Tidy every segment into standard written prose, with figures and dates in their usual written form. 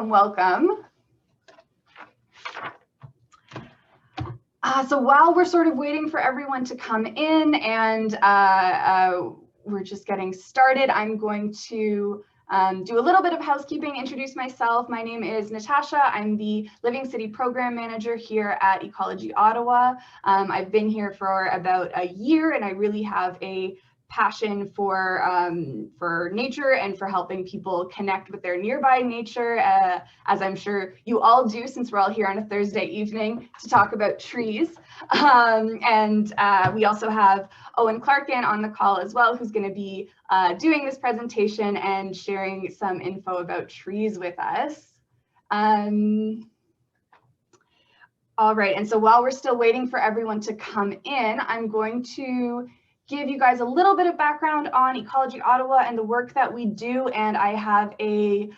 welcome, welcome. So while we're sort of waiting for everyone to come in and we're just getting started, I'm going to do a little bit of housekeeping, introduce myself. My name is Natasha. I'm the Living City Program Manager here at Ecology Ottawa. I've been here for about a year and I really have a passion for nature and for helping people connect with their nearby nature, as I'm sure you all do since we're all here on a Thursday evening to talk about trees. We also have Owen Clarkin on the call as well, who's going to be doing this presentation and sharing some info about trees with us. All right, and so while we're still waiting for everyone to come in, I'm going to give you guys a little bit of background on Ecology Ottawa and the work that we do, and I have a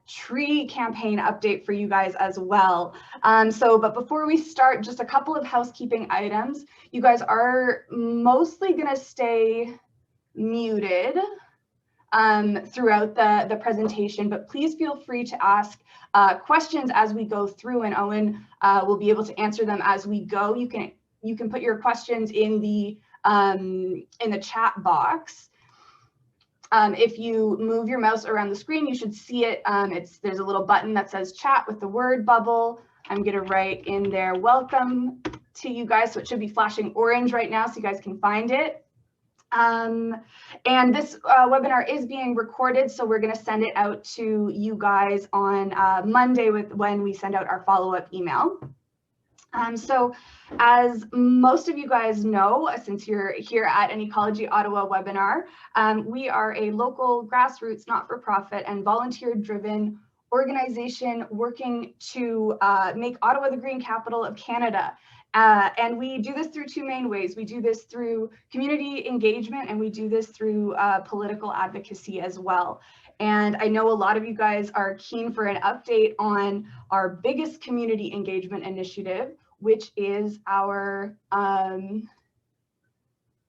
tree campaign update for you guys as well. But before we start, just a couple of housekeeping items. You guys are mostly gonna stay muted throughout the presentation, but please feel free to ask questions as we go through, and Owen will be able to answer them as we go. You can put your questions in the chat box. If you move your mouse around the screen, you should see it. There's a little button that says chat with the word bubble. I'm gonna write in there, welcome to you guys. So it should be flashing orange right now so you guys can find it. And this webinar is being recorded, so we're gonna send it out to you guys on Monday when we send out our follow-up email. So as most of you guys know, since you're here at an Ecology Ottawa webinar, we are a local grassroots, not-for-profit and volunteer-driven organization working to make Ottawa the green capital of Canada. And we do this through two main ways. We do this through community engagement and we do this through political advocacy as well. And I know a lot of you guys are keen for an update on our biggest community engagement initiative, which is our,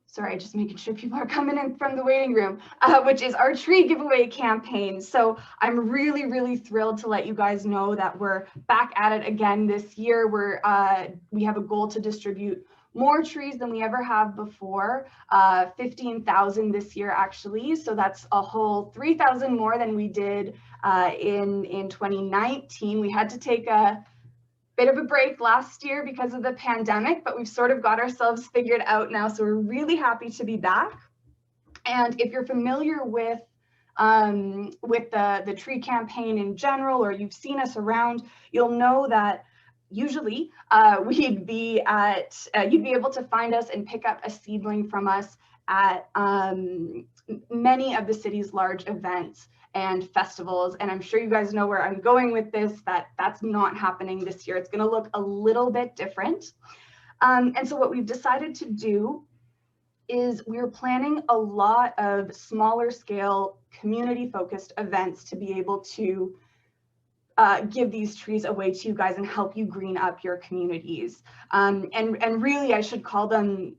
sorry, just making sure people are coming in from the waiting room, which is our tree giveaway campaign. So I'm really, really thrilled to let you guys know that we're back at it again this year. We have a goal to distribute more trees than we ever have before, 15,000 this year actually. So that's a whole 3,000 more than we did in 2019. We had to take a bit of a break last year because of the pandemic, but we've sort of got ourselves figured out now. So we're really happy to be back. And if you're familiar with the tree campaign in general, or you've seen us around, you'll know that usually you'd be able to find us and pick up a seedling from us at many of the city's large events and festivals. And I'm sure you guys know where I'm going with this, that's not happening this year. It's going to look a little bit different. And so what we've decided to do is we're planning a lot of smaller scale community focused events to be able to give these trees away to you guys and help you green up your communities. And really, I should call them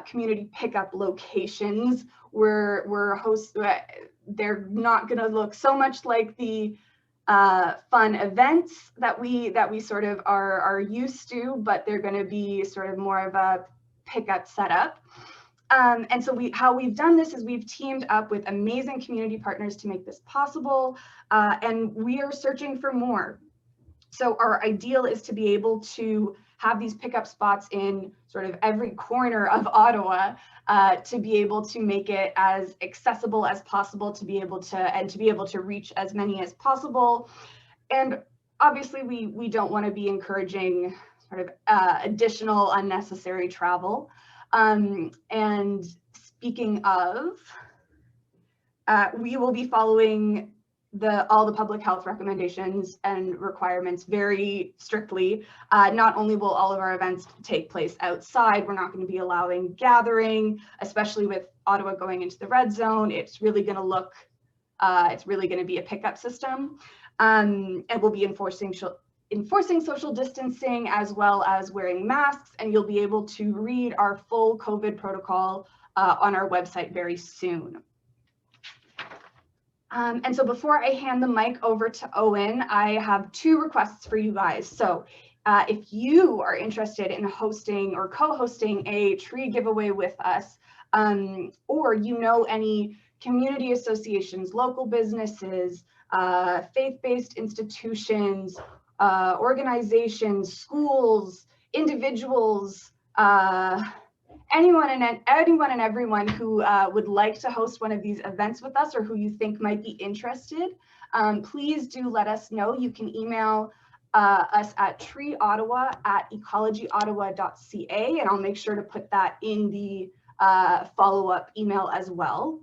community pickup locations. They're not going to look so much like the fun events that we sort of are used to, but they're going to be sort of more of a pickup setup. And so how we've done this is we've teamed up with amazing community partners to make this possible, and we are searching for more. So our ideal is to be able to have these pickup spots in sort of every corner of Ottawa to be able to make it as accessible as possible, to be able to reach as many as possible. And obviously we don't want to be encouraging sort of additional unnecessary travel. And speaking of, we will be following all the public health recommendations and requirements very strictly. Not only will all of our events take place outside, we're not going to be allowing gathering, especially with Ottawa going into the red zone. It's really going to look, it's really going to be a pickup system. And we'll be enforcing social distancing as well as wearing masks, and you'll be able to read our full COVID protocol on our website very soon. And so before I hand the mic over to Owen, I have 2 requests for you guys. So if you are interested in hosting or co-hosting a tree giveaway with us, or you know any community associations, local businesses, faith-based institutions, organizations, schools, individuals, anyone and everyone who would like to host one of these events with us or who you think might be interested, please do let us know. You can email us at treeottawa@ecologyottawa.ca, and I'll make sure to put that in the follow-up email as well.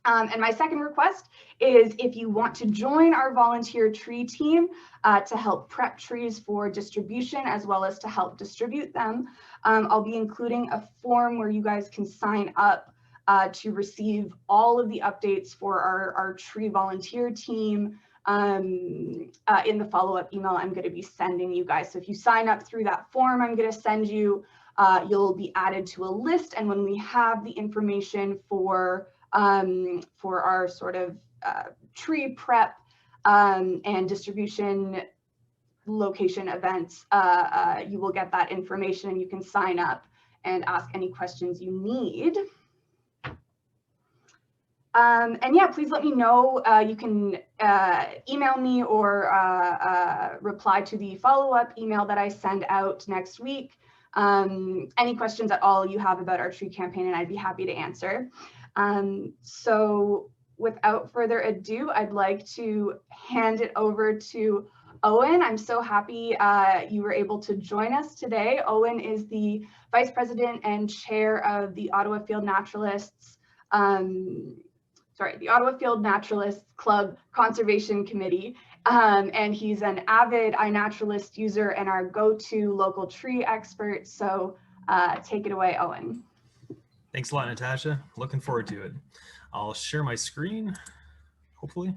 And my second request is if you want to join our volunteer tree team to help prep trees for distribution as well as to help distribute them, I'll be including a form where you guys can sign up to receive all of the updates for our tree volunteer team in the follow-up email I'm going to be sending you guys. So if you sign up through that form I'm going to send you, you'll be added to a list, and when we have the information for our sort of tree prep and distribution location events, you will get that information and you can sign up and ask any questions you need. And yeah, please let me know. You can email me or reply to the follow-up email that I send out next week. Any questions at all you have about our tree campaign, and I'd be happy to answer. So without further ado, I'd like to hand it over to Owen. I'm so happy you were able to join us today. Owen is the Vice President and Chair of the Ottawa Field Naturalists, the Ottawa Field Naturalists Club Conservation Committee. And he's an avid iNaturalist user and our go-to local tree expert. So take it away, Owen. Thanks a lot, Natasha. Looking forward to it. I'll share my screen, hopefully.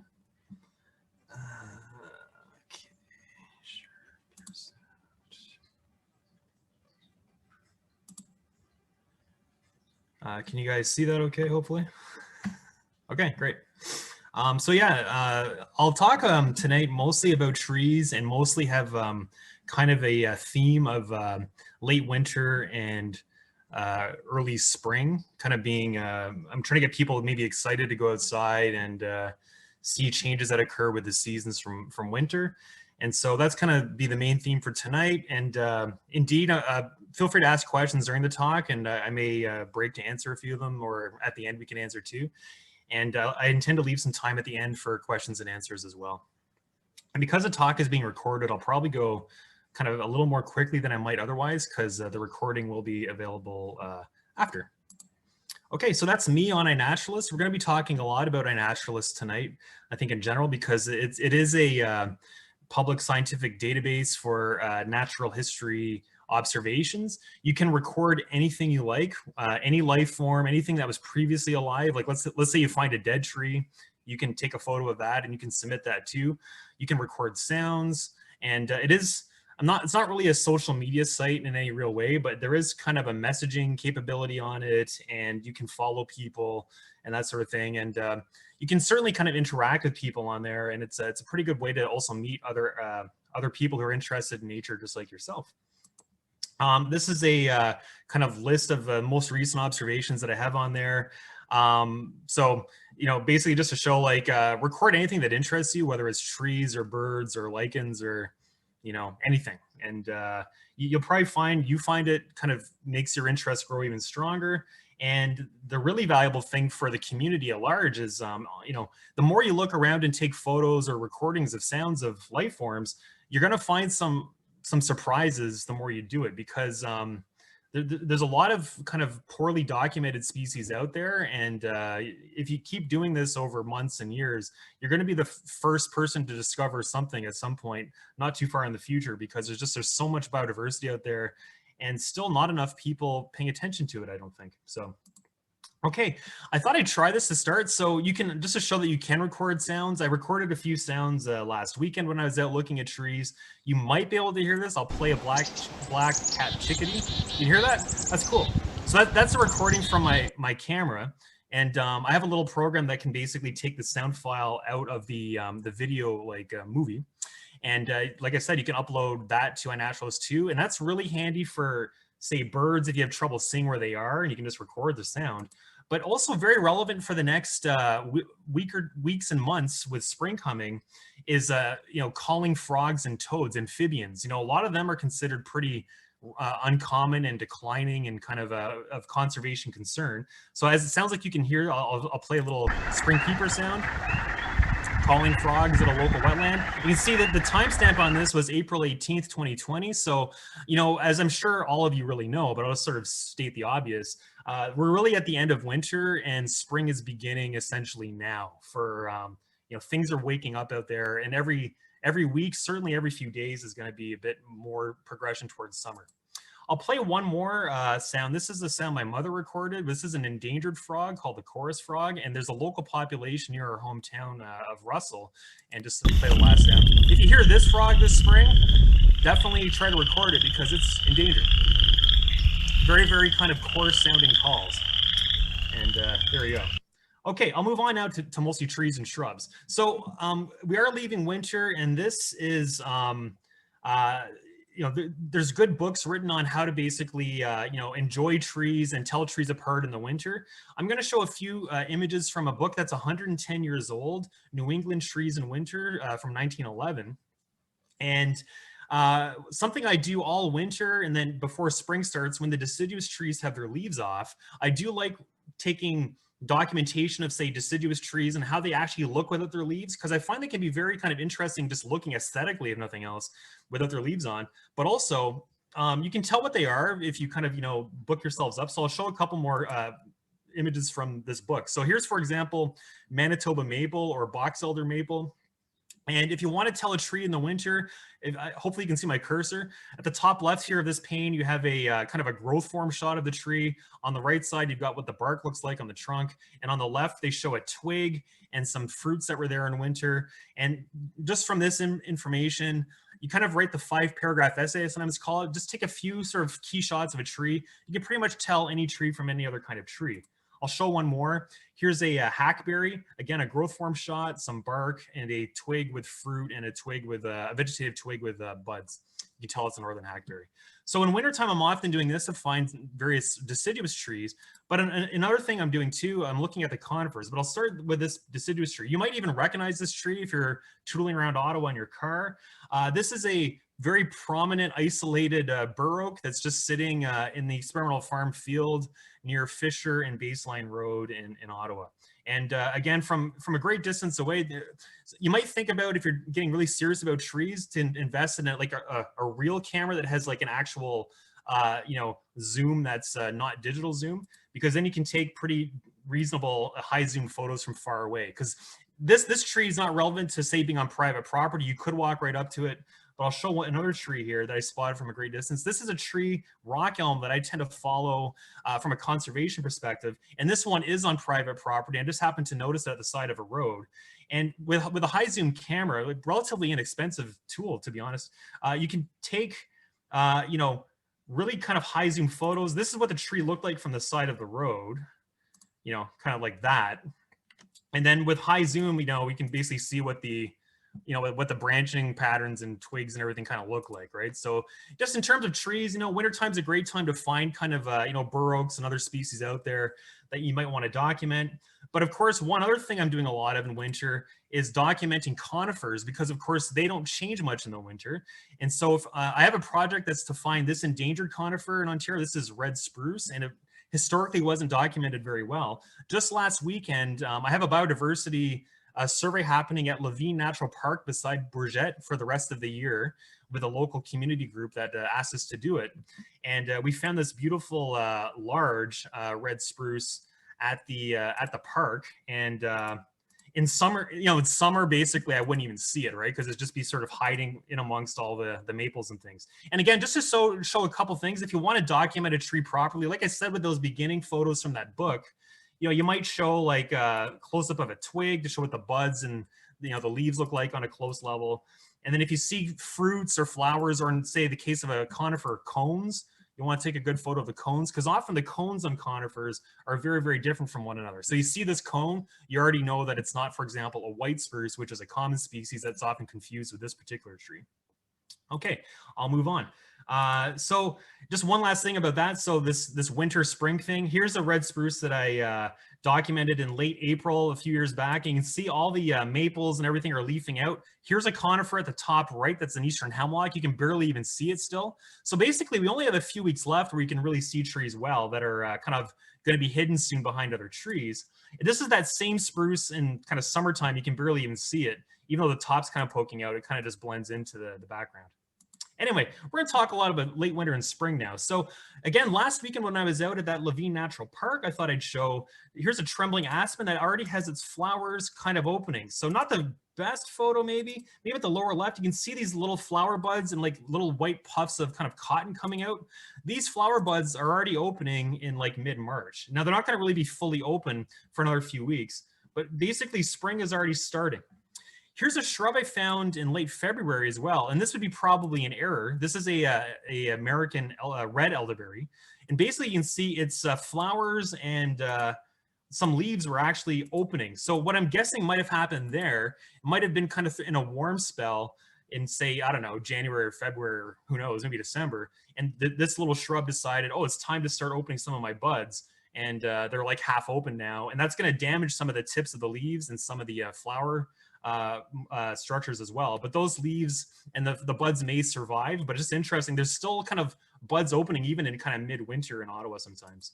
Okay, sure. Can you guys see that okay, hopefully? Okay, great. So yeah, I'll talk tonight mostly about trees and mostly have kind of a theme of late winter and early spring, kind of being, I'm trying to get people maybe excited to go outside and see changes that occur with the seasons from winter. And so that's kind of be the main theme for tonight. And indeed, feel free to ask questions during the talk, and I may break to answer a few of them, or at the end we can answer too. And I intend to leave some time at the end for questions and answers as well. And because the talk is being recorded, I'll probably go kind of a little more quickly than I might otherwise, because the recording will be available after. Okay, so that's me on iNaturalist. We're going to be talking a lot about iNaturalist tonight, I think in general, because it is a public scientific database for natural history observations. You can record anything you like, any life form, anything that was previously alive. Like let's say you find a dead tree, you can take a photo of that and you can submit that too. You can record sounds, and it's not really a social media site in any real way, but there is kind of a messaging capability on it, and you can follow people and that sort of thing. And you can certainly kind of interact with people on there, and it's a pretty good way to also meet other people who are interested in nature just like yourself. This is a kind of list of most recent observations that I have on there. So, you know, basically just to show, like, record anything that interests you, whether it's trees or birds or lichens or, you know, anything. And you'll probably find it kind of makes your interest grow even stronger. And the really valuable thing for the community at large is, you know, the more you look around and take photos or recordings of sounds of life forms, you're going to find some surprises the more you do it, because there's a lot of kind of poorly documented species out there. And if you keep doing this over months and years, you're going to be the first person to discover something at some point, not too far in the future, because there's so much biodiversity out there and still not enough people paying attention to it, I don't think. So, okay, I thought I'd try this to start. So you can, just to show that you can record sounds, I recorded a few sounds last weekend when I was out looking at trees. You might be able to hear this. I'll play a black cat chickadee. You hear that? That's cool. So that's a recording from my camera. And I have a little program that can basically take the sound file out of the video movie. And like I said, you can upload that to iNaturalist too. And that's really handy for, say, birds if you have trouble seeing where they are and you can just record the sound. But also very relevant for the next weeks and months with spring coming is, calling frogs and toads, amphibians. A lot of them are considered pretty uncommon and declining and kind of conservation concern. So as it sounds like you can hear, I'll play a little spring peeper sound, calling frogs at a local wetland. You can see that the timestamp on this was April 18th, 2020. So, as I'm sure all of you really know, but I'll sort of state the obvious, we're really at the end of winter and spring is beginning essentially now for, things are waking up out there, and every week, certainly every few days, is going to be a bit more progression towards summer. I'll play one more sound. This is the sound my mother recorded. This is an endangered frog called the chorus frog, and there's a local population near our hometown of Russell. And just to play the last sound. If you hear this frog this spring, definitely try to record it because it's endangered. Very, very kind of coarse sounding calls. And there you go. Okay, I'll move on now to mostly trees and shrubs. So we are leaving winter, and this is there's good books written on how to basically, enjoy trees and tell trees apart in the winter. I'm going to show a few images from a book that's 110 years old, New England Trees in Winter from 1911. And something I do all winter and then before spring starts, when the deciduous trees have their leaves off, I do like taking documentation of, say, deciduous trees and how they actually look without their leaves, because I find they can be very kind of interesting just looking aesthetically, if nothing else, without their leaves on. But also, you can tell what they are if you kind of, book yourselves up. So I'll show a couple more images from this book. So here's, for example, Manitoba maple or box elder maple. And if you want to tell a tree in the winter, hopefully you can see my cursor. At the top left here of this pane, you have a kind of a growth form shot of the tree. On the right side, you've got what the bark looks like on the trunk. And on the left, they show a twig and some fruits that were there in winter. And just from this information, you kind of write the 5-paragraph essay, I sometimes call it. Just take a few sort of key shots of a tree. You can pretty much tell any tree from any other kind of tree. I'll show one more. Here's a hackberry, again, a growth form shot, some bark, and a twig with fruit, and a twig with a vegetative twig with buds. You can tell it's a northern hackberry. So in wintertime, I'm often doing this to find various deciduous trees. But another thing I'm doing too, I'm looking at the conifers, but I'll start with this deciduous tree. You might even recognize this tree if you're tootling around Ottawa in your car. This is a very prominent, isolated Burr Oak that's just sitting in the experimental farm field near Fisher and Baseline Road in Ottawa. And again, from a great distance away, you might think about, if you're getting really serious about trees, to invest in a real camera that has like an actual zoom that's not digital zoom, because then you can take pretty reasonable high zoom photos from far away. Because this tree is not relevant to, say, being on private property. You could walk right up to it. But I'll show another tree here that I spotted from a great distance. This is a tree, rock elm, that I tend to follow from a conservation perspective. And this one is on private property. I just happened to notice it at the side of a road. And with a high zoom camera, a relatively inexpensive tool, to be honest, you can take, really kind of high zoom photos. This is what the tree looked like from the side of the road, kind of like that. And then with high zoom, we can basically see what the branching patterns and twigs and everything kind of look like, right? So just in terms of trees, wintertime's a great time to find kind of, Burr Oaks and other species out there that you might want to document. But of course, one other thing I'm doing a lot of in winter is documenting conifers, because of course they don't change much in the winter. And so if I have a project that's to find this endangered conifer in Ontario. This is red spruce, and it historically wasn't documented very well. Just last weekend, I have a biodiversity survey happening at Levine Natural Park beside Bourget for the rest of the year with a local community group that asked us to do it. And we found this beautiful large red spruce at the park. And in summer, in summer, basically, I wouldn't even see it, right? Because it'd just be sort of hiding in amongst all the maples and things. And again, just to show a couple things, if you want to document a tree properly, like I said, with those beginning photos from that book, you might show like a close-up of a twig to show what the buds and the leaves look like on a close level. And then if you see fruits or flowers, or in, say, the case of a conifer, cones, you want to take a good photo of the cones, because often the cones on conifers are very, very different from one another. So you see this cone, you already know that it's not, for example, a white spruce, which is a common species that's often confused with this particular tree. Okay, I'll move on. So just one last thing about that. So this winter spring thing, here's a red spruce that I documented in late April a few years back. And you can see all the maples and everything are leafing out. Here's a conifer at the top right, that's an eastern hemlock. You can barely even see it still. So basically we only have a few weeks left where you can really see trees well that are kind of going to be hidden soon behind other trees. This is that same spruce in kind of summertime. You can barely even see it. Even though the top's kind of poking out, it kind of just blends into the background. Anyway, we're going to talk a lot about late winter and spring now. So again, last weekend when I was out at that Levine Natural Park, I thought I'd show, here's a trembling aspen that already has its flowers kind of opening. So not the best photo maybe at the lower left, you can see these little flower buds and like little white puffs of kind of cotton coming out. These flower buds are already opening in like mid-March. Now they're not going to really be fully open for another few weeks, but basically spring is already starting. Here's a shrub I found in late February as well, and this would be probably an error. This is a American red elderberry, and basically you can see its flowers and some leaves were actually opening. So what I'm guessing might have happened there, it might have been kind of in a warm spell in, say, I don't know, January or February, or who knows, maybe December, and this little shrub decided, oh, it's time to start opening some of my buds, and they're like half open now, and that's going to damage some of the tips of the leaves and some of the flower structures as well. But those leaves and the buds may survive, but it's just interesting. There's still kind of buds opening even in kind of midwinter in Ottawa sometimes.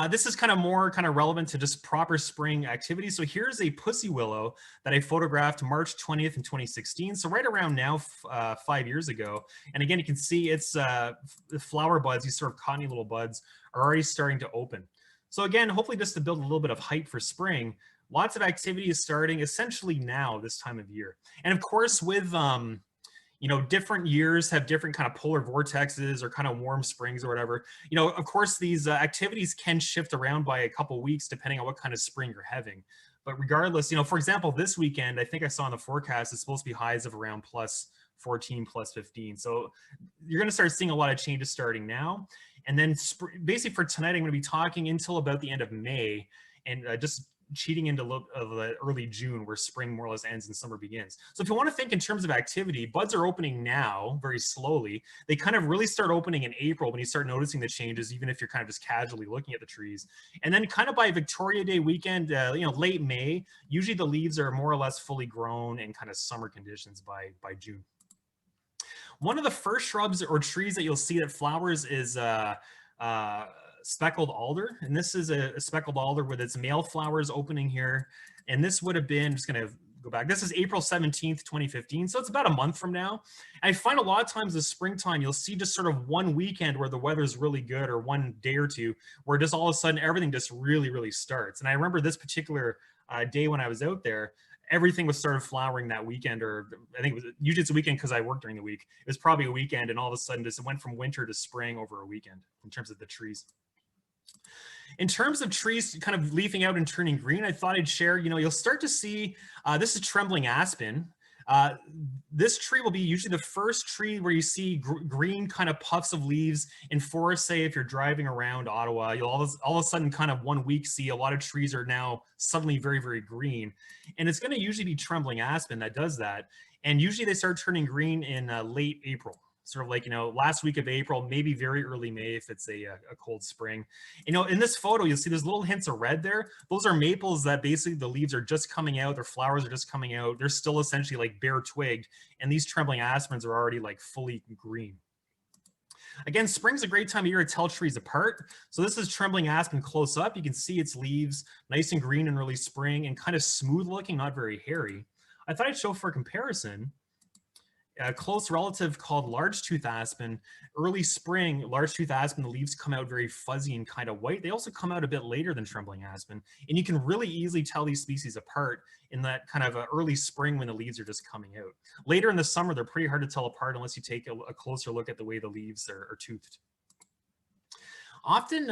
This is kind of more kind of relevant to just proper spring activity. So here's a pussy willow that I photographed March 20th in 2016. So right around now, 5 years ago. And again, you can see it's the flower buds, these sort of cottony little buds are already starting to open. So again, hopefully just to build a little bit of hype for spring, lots of activity is starting essentially now this time of year. And of course with, you know, different years have different kind of polar vortexes or kind of warm springs or whatever. You know, of course these activities can shift around by a couple weeks depending on what kind of spring you're having. But regardless, you know, for example, this weekend, I think I saw in the forecast, it's supposed to be highs of around plus 14, plus 15. So you're going to start seeing a lot of changes starting now. And then basically for tonight, I'm going to be talking until about the end of May and just cheating into early June where spring more or less ends and summer begins. So if you want to think in terms of activity, buds are opening now very slowly. They kind of really start opening in April when you start noticing the changes, even if you're kind of just casually looking at the trees. And then kind of by Victoria Day weekend, you know, late May, usually the leaves are more or less fully grown in kind of summer conditions by June. One of the first shrubs or trees that you'll see that flowers is Speckled Alder, and this is a speckled alder with its male flowers opening here. And this would have been, just going to go back, this is April 17th, 2015, so it's about a month from now. And I find a lot of times this springtime, you'll see just sort of one weekend where the weather's really good, or one day or two, where just all of a sudden everything just really, really starts. And I remember this particular day when I was out there, everything was started flowering that weekend, or I think it was, usually it's a weekend because I work during the week. It was probably a weekend, and all of a sudden just it went from winter to spring over a weekend in terms of the trees. In terms of trees kind of leafing out and turning green, I thought I'd share, you know, you'll start to see, this is Trembling Aspen. This tree will be usually the first tree where you see green kind of puffs of leaves in forests. Say if you're driving around Ottawa, you'll all of a sudden kind of 1 week see a lot of trees are now suddenly very, very green. And it's going to usually be Trembling Aspen that does that. And usually they start turning green in late April. Sort of like, you know, last week of April, maybe very early May if it's a cold spring. You know, in this photo, you'll see there's little hints of red there. Those are maples that basically the leaves are just coming out, their flowers are just coming out. They're still essentially like bare twigged, and these Trembling Aspens are already like fully green. Again, spring's a great time of year to tell trees apart. So this is Trembling Aspen close up. You can see its leaves nice and green in early spring and kind of smooth looking, not very hairy. I thought I'd show for comparison a close relative called large tooth aspen. Early spring, large tooth aspen, the leaves come out very fuzzy and kind of white. They also come out a bit later than Trembling Aspen, and you can really easily tell these species apart in that kind of early spring when the leaves are just coming out. Later in the summer, they're pretty hard to tell apart unless you take a closer look at the way the leaves are toothed. Often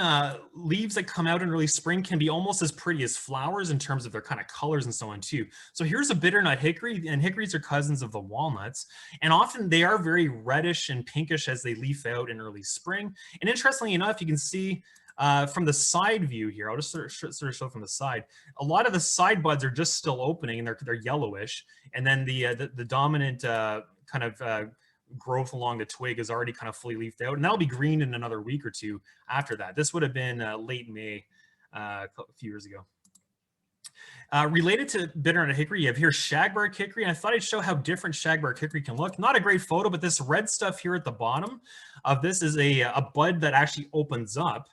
leaves that come out in early spring can be almost as pretty as flowers in terms of their kind of colors and so on too. So here's a bitter nut hickory, and hickories are cousins of the walnuts. And often they are very reddish and pinkish as they leaf out in early spring. And interestingly enough, you can see from the side view here, I'll just sort of show from the side. A lot of the side buds are just still opening, and they're yellowish. And then the dominant kind of growth along the twig is already kind of fully leafed out, and that'll be green in another week or two after that. This would have been late May a few years ago. Related to bitter nut hickory, you have here Shagburg Hickory, and I thought I'd show how different Shagburg Hickory can look. Not a great photo, but this red stuff here at the bottom of this is a bud that actually opens up,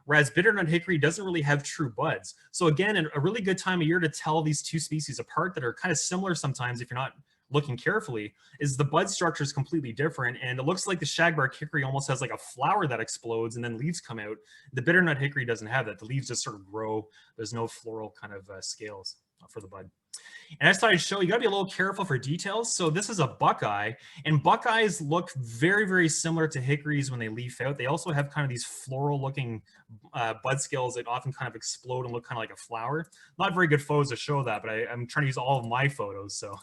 whereas bitter nut hickory doesn't really have true buds. So again, a really good time of year to tell these two species apart that are kind of similar sometimes if you're not looking carefully, is the bud structure is completely different, and it looks like the Shagburg hickory almost has like a flower that explodes and then leaves come out. The bitter nut hickory doesn't have that. The leaves just sort of grow. There's no floral kind of scales for the bud. And I just thought I'd show you got to be a little careful for details. So this is a Buckeye, and Buckeyes look very, very similar to hickories when they leaf out. They also have kind of these floral looking bud scales that often kind of explode and look kind of like a flower. Not very good photos to show that, but I'm trying to use all of my photos. So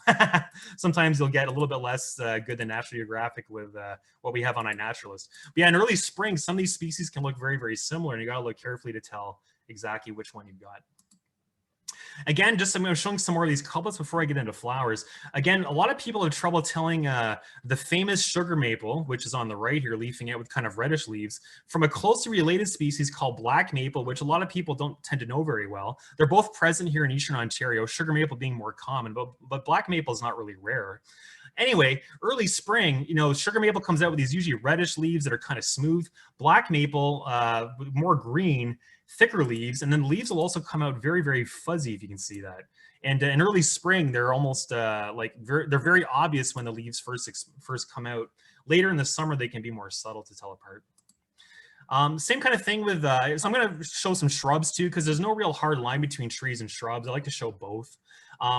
sometimes you'll get a little bit less good than National Geographic with what we have on iNaturalist. But yeah, in early spring, some of these species can look very, very similar, and you got to look carefully to tell exactly which one you've got. Again, I'm showing some more of these couplets before I get into flowers. Again, a lot of people have trouble telling the famous sugar maple, which is on the right here, leafing out with kind of reddish leaves, from a closely related species called black maple, which a lot of people don't tend to know very well. They're both present here in Eastern Ontario, sugar maple being more common, but black maple is not really rare. Anyway, early spring, sugar maple comes out with these usually reddish leaves that are kind of smooth. Black maple, more green, thicker leaves, and then the leaves will also come out very, very fuzzy, if you can see that. And in early spring, they're almost they're very obvious when the leaves first come out. Later in the summer, they can be more subtle to tell apart. Same kind of thing with, so I'm going to show some shrubs too, because there's no real hard line between trees and shrubs. I like to show both.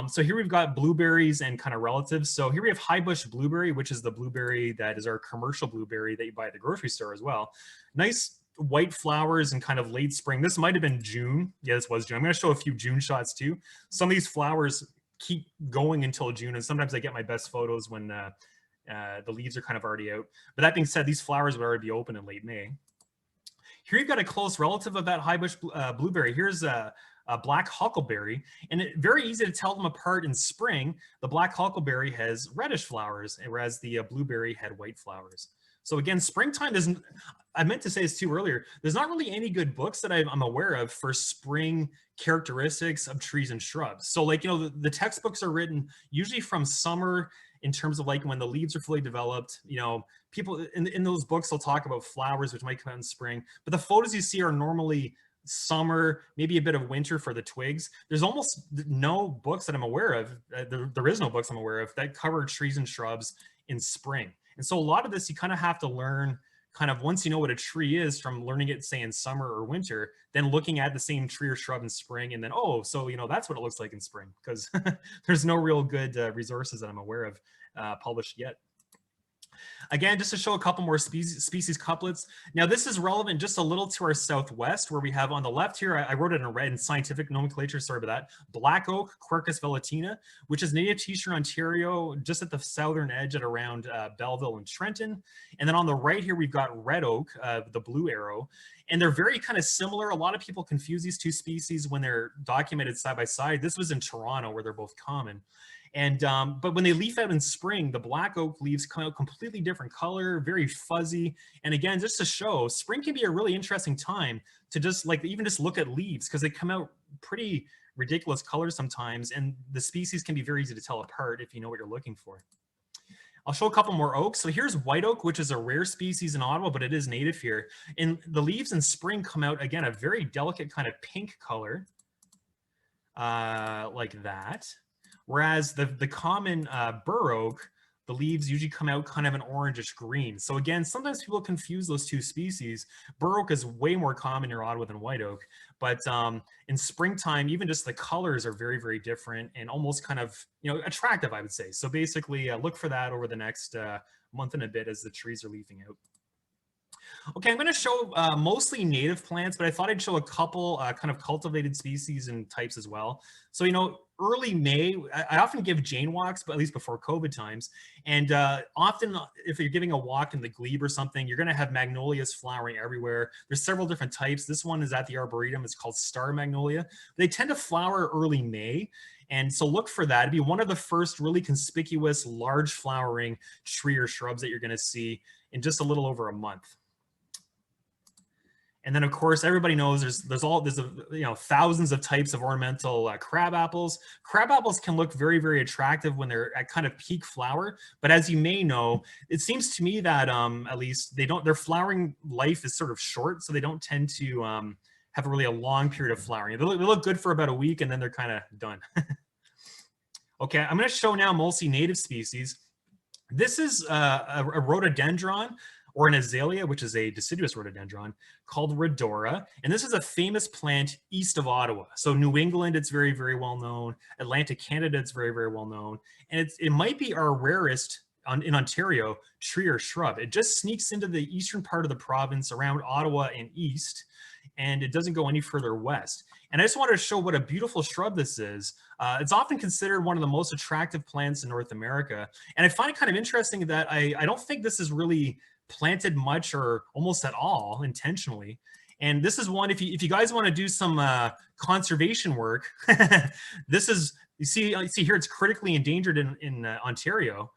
So here we've got blueberries and kind of relatives. So here we have high bush blueberry, which is the blueberry that is our commercial blueberry that you buy at the grocery store as well. Nice white flowers in kind of late spring. This might have been June. Yeah, this was June. I'm going to show a few June shots too. Some of these flowers keep going until June, and sometimes I get my best photos when the leaves are kind of already out. But that being said, these flowers would already be open in late May. Here you've got a close relative of that high bush blueberry. Here's a black huckleberry, and it's very easy to tell them apart in spring. The black huckleberry has reddish flowers, whereas the blueberry had white flowers. So again, springtime isn't, I meant to say this too earlier, there's not really any good books that I'm aware of for spring characteristics of trees and shrubs. So like, the textbooks are written usually from summer in terms of like when the leaves are fully developed. People in those books, they'll talk about flowers, which might come out in spring, but the photos you see are normally summer, maybe a bit of winter for the twigs. There's almost no books that I'm aware of. There is no books I'm aware of that cover trees and shrubs in spring. And so a lot of this you kind of have to learn kind of once you know what a tree is from learning it, say, in summer or winter, then looking at the same tree or shrub in spring, and then, oh, so, that's what it looks like in spring, because there's no real good resources that I'm aware of published yet. Again, just to show a couple more species couplets. Now, this is relevant just a little to our southwest, where we have on the left here, I wrote it in red in scientific nomenclature, sorry about that, black oak, Quercus Velatina, which is native to Eastern Ontario, just at the southern edge at around Belleville and Trenton. And then on the right here, we've got red oak, the blue arrow, and they're very kind of similar. A lot of people confuse these two species when they're documented side by side. This was in Toronto, where they're both common. And but when they leaf out in spring, the black oak leaves come out completely different color, very fuzzy. And again, just to show, spring can be a really interesting time to just even just look at leaves, because they come out pretty ridiculous colors sometimes, and the species can be very easy to tell apart if you know what you're looking for. I'll show a couple more oaks. So here's white oak, which is a rare species in Ottawa, but it is native here. And the leaves in spring come out, again, a very delicate kind of pink color, like that. Whereas the common Burr Oak, the leaves usually come out kind of an orangish green. So again, sometimes people confuse those two species. Burr Oak is way more common near Ottawa than white oak. But in springtime, even just the colors are very, very different and almost kind of, attractive, I would say. So basically look for that over the next month and a bit as the trees are leafing out. Okay, I'm going to show mostly native plants, but I thought I'd show a couple kind of cultivated species and types as well. So, you know, early May, I often give Jane walks, but at least before COVID times. And often if you're giving a walk in the glebe or something, you're going to have magnolias flowering everywhere. There's several different types. This one is at the Arboretum. It's called Star Magnolia. They tend to flower early May. And so look for that. It'd be one of the first really conspicuous large flowering tree or shrubs that you're going to see in just a little over a month. And then, of course, everybody knows there's you know, thousands of types of ornamental crab apples. Crab apples can look very, very attractive when they're at kind of peak flower. But as you may know, it seems to me that at least their flowering life is sort of short, so they don't tend to have really a long period of flowering. They look good for about a week, and then they're kind of done. Okay, I'm going to show now mostly native species. This is a rhododendron, or an azalea, which is a deciduous rhododendron, called Rhodora. And this is a famous plant east of Ottawa. So New England, it's very, very well known. Atlantic Canada, it's very, very well known. And it might be our rarest in Ontario tree or shrub. It just sneaks into the eastern part of the province around Ottawa and east, and it doesn't go any further west. And I just wanted to show what a beautiful shrub this is. It's often considered one of the most attractive plants in North America. And I find it kind of interesting that I don't think this is really planted much or almost at all intentionally. And this is one, if you guys want to do some conservation work, this is, you see here, it's critically endangered in Ontario.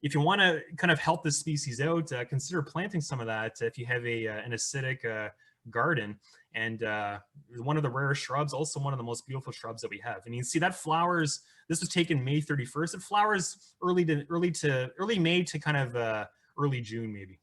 If you want to kind of help this species out, consider planting some of that if you have an acidic garden. And one of the rarest shrubs, also one of the most beautiful shrubs that we have. And you can see that flowers, this was taken May 31st. It flowers early May to kind of early June maybe.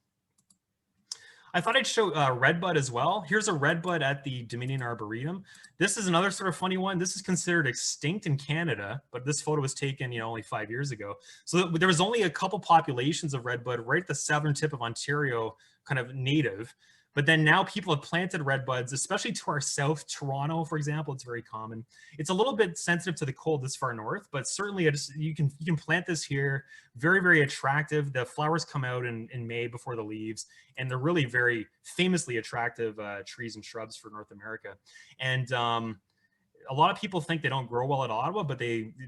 I thought I'd show Redbud as well. Here's a Redbud at the Dominion Arboretum. This is another sort of funny one. This is considered extinct in Canada, but this photo was taken, you know, only 5 years ago. So there was only a couple populations of Redbud right at the southern tip of Ontario, kind of native. But then now people have planted redbuds, especially to our south, Toronto, for example. It's very common. It's a little bit sensitive to the cold this far north, but certainly you can plant this here. Very, very attractive. The flowers come out in May before the leaves, and they're really very famously attractive trees and shrubs for North America. And a lot of people think they don't grow well at Ottawa, but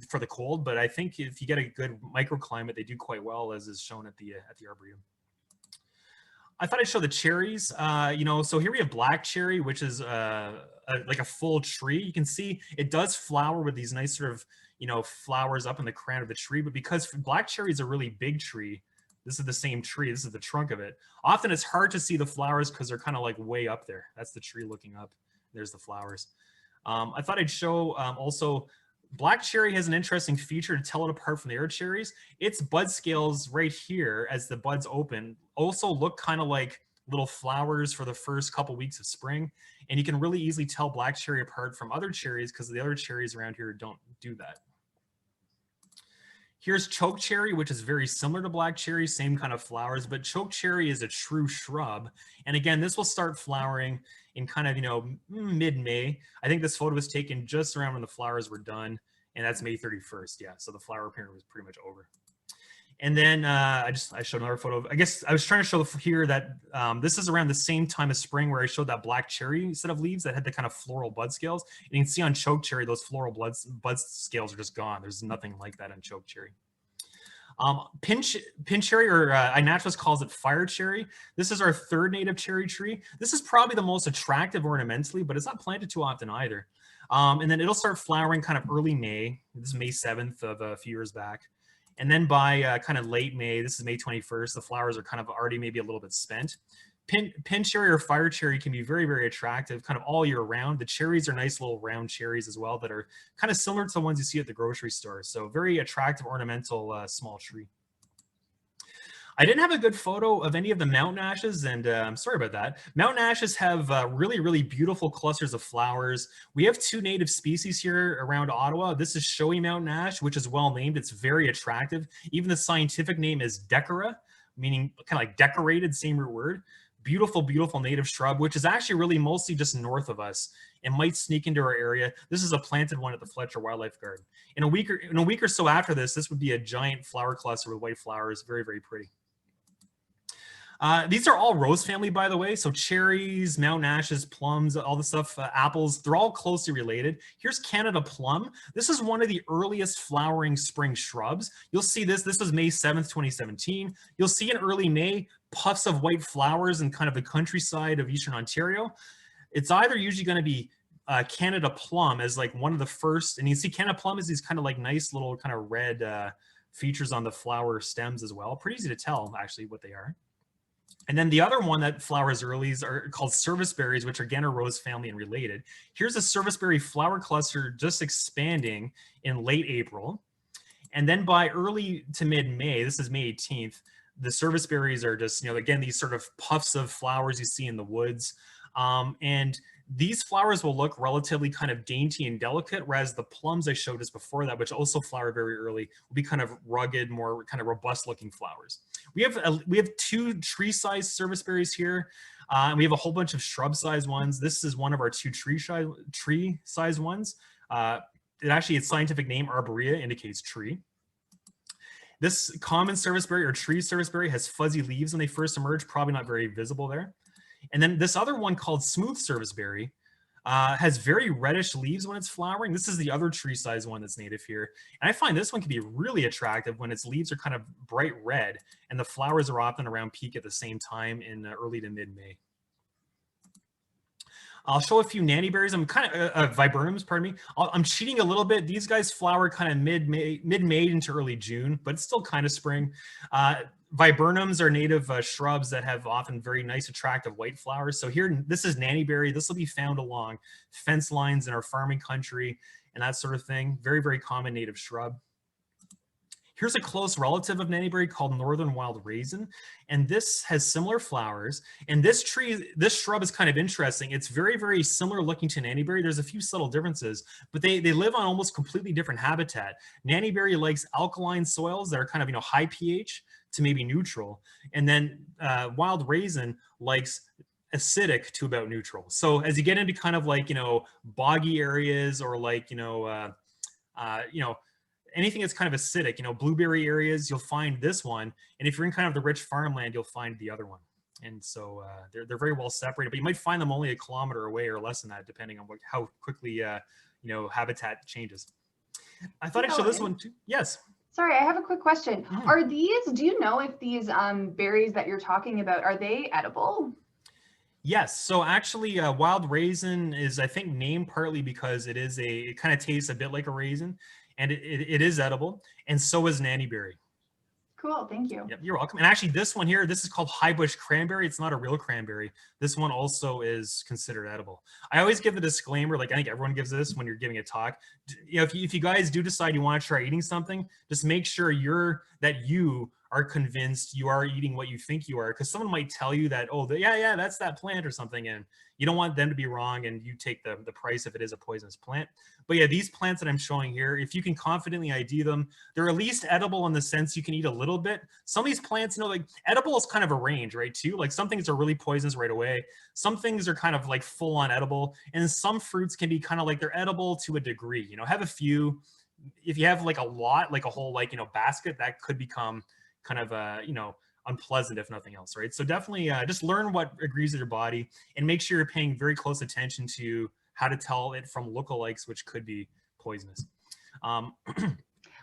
for the cold. But I think if you get a good microclimate, they do quite well, as is shown at the Arboretum. I thought I'd show the cherries. You know, so here we have black cherry, which is like a full tree. You can see it does flower with these nice sort of, you know, flowers up in the crown of the tree. But because black cherry is a really big tree, this is the same tree. This is the trunk of it. Often it's hard to see the flowers because they're kind of like way up there. That's the tree looking up. There's the flowers. I thought I'd show also black cherry has an interesting feature to tell it apart from the other cherries. Its bud scales right here, as the buds open, also look kind of like little flowers for the first couple weeks of spring. And you can really easily tell black cherry apart from other cherries because the other cherries around here don't do that. Here's chokecherry, which is very similar to black cherry, same kind of flowers, but chokecherry is a true shrub. And again, this will start flowering in kind of, you know, mid-May. I think this photo was taken just around when the flowers were done, and that's May 31st. Yeah, so the flower period was pretty much over. And then I showed another photo. I guess I was trying to show here that this is around the same time as spring where I showed that black cherry set of leaves that had the kind of floral bud scales. And you can see on chokecherry, those floral bud scales are just gone. There's nothing like that on chokecherry. Pin cherry, or iNaturalist calls it fire cherry. This is our third native cherry tree. This is probably the most attractive ornamentally, but it's not planted too often either. And then it'll start flowering kind of early May. This is May 7th of a few years back. And then by kind of late May, this is May 21st, the flowers are kind of already maybe a little bit spent. Pin cherry or fire cherry can be very, very attractive kind of all year round. The cherries are nice little round cherries as well that are kind of similar to the ones you see at the grocery store. So very attractive ornamental small tree. I didn't have a good photo of any of the mountain ashes, and I'm sorry about that. Mountain ashes have really, really beautiful clusters of flowers. We have two native species here around Ottawa. This is Showy Mountain Ash, which is well named. It's very attractive. Even the scientific name is decora, meaning kind of like decorated, same root word. Beautiful, beautiful native shrub, which is actually really mostly just north of us and might sneak into our area. This is a planted one at the Fletcher Wildlife Garden. In a week or so after this would be a giant flower cluster with white flowers, very, very pretty. These are all rose family, by the way. So cherries, mountain ashes, plums, all the stuff, apples, they're all closely related. Here's Canada plum. This is one of the earliest flowering spring shrubs. You'll see this. This was May 7th, 2017. You'll see in early May puffs of white flowers in kind of the countryside of Eastern Ontario. It's either usually going to be Canada plum as like one of the first, and you see Canada plum is these kind of like nice little kind of red features on the flower stems as well. Pretty easy to tell actually what they are. And then the other one that flowers early are called serviceberries, which again are rose family and related. Here's a serviceberry flower cluster just expanding in late April. And then by early to mid-May, this is May 18th, the serviceberries are just, again, these sort of puffs of flowers you see in the woods. And these flowers will look relatively kind of dainty and delicate, whereas the plums I showed us before that, which also flower very early, will be kind of rugged, more kind of robust looking flowers. We have 2 tree-sized serviceberries here. We have a whole bunch of shrub-sized ones. This is one of our 2 tree-sized ones. Its scientific name, arborea, indicates tree. This common serviceberry or tree serviceberry has fuzzy leaves when they first emerge, probably not very visible there. And then this other one called smooth serviceberry has very reddish leaves when it's flowering. This is the other tree-sized one that's native here. And I find this one can be really attractive when its leaves are kind of bright red and the flowers are often around peak at the same time in early to mid-May. I'll show a few nanny berries. I'm kind of viburnums, pardon me. I'm cheating a little bit. These guys flower kind of mid-May into early June, but it's still kind of spring. Viburnums are native shrubs that have often very nice, attractive white flowers. So here, this is nanny berry. This will be found along fence lines in our farming country and that sort of thing. Very, very common native shrub. Here's a close relative of nannyberry called northern wild raisin, and this has similar flowers. And this shrub is kind of interesting. It's very, very similar looking to nannyberry. There's a few subtle differences, but they live on almost completely different habitat. Nannyberry likes alkaline soils that are kind of high pH to maybe neutral, and then wild raisin likes acidic to about neutral. So as you get into kind of like boggy areas or like anything that's kind of acidic, blueberry areas, you'll find this one. And if you're in kind of the rich farmland, you'll find the other one. And so they're very well separated, but you might find them only a kilometer away or less than that, depending on how quickly, habitat changes. I thought I'd show this one too. Yes. Sorry, I have a quick question. Do you know if these berries that you're talking about, are they edible? Yes. So actually wild raisin is, I think, named partly because it kind of tastes a bit like a raisin. And it is edible, and so is nannyberry. Cool, thank you. Yep, you're welcome. And actually, this one here, this is called high bush cranberry. It's not a real cranberry. This one also is considered edible. I always give the disclaimer, like I think everyone gives this when you're giving a talk. If you guys do decide you want to try eating something, just make sure you are convinced you are eating what you think you are, because someone might tell you that, yeah, that's that plant or something, and you don't want them to be wrong and you take the price if it is a poisonous plant. But yeah, these plants that I'm showing here, if you can confidently ID them, they're at least edible in the sense you can eat a little bit. Some of these plants, like edible is kind of a range, right, too? Like some things are really poisonous right away. Some things are kind of like full on edible. And some fruits can be kind of like they're edible to a degree. Have a few. If you have like a lot, like a whole basket, that could become kind of unpleasant if nothing else, right? So definitely just learn what agrees with your body and make sure you're paying very close attention to how to tell it from lookalikes, which could be poisonous.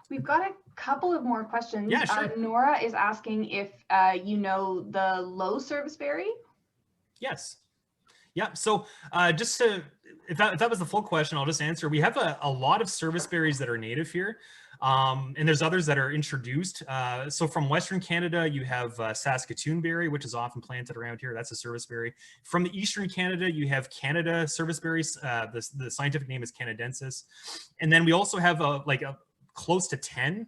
We've got a couple of more questions. Yeah, sure. Nora is asking if you know the low serviceberry. Yes. Yeah. So just to, if that was the full question, I'll just answer. We have a lot of serviceberries that are native here. And there's others that are introduced. So from Western Canada, you have Saskatoon berry, which is often planted around here. That's a serviceberry. From the Eastern Canada, you have Canada serviceberries. The scientific name is canadensis. And then we also have close to 10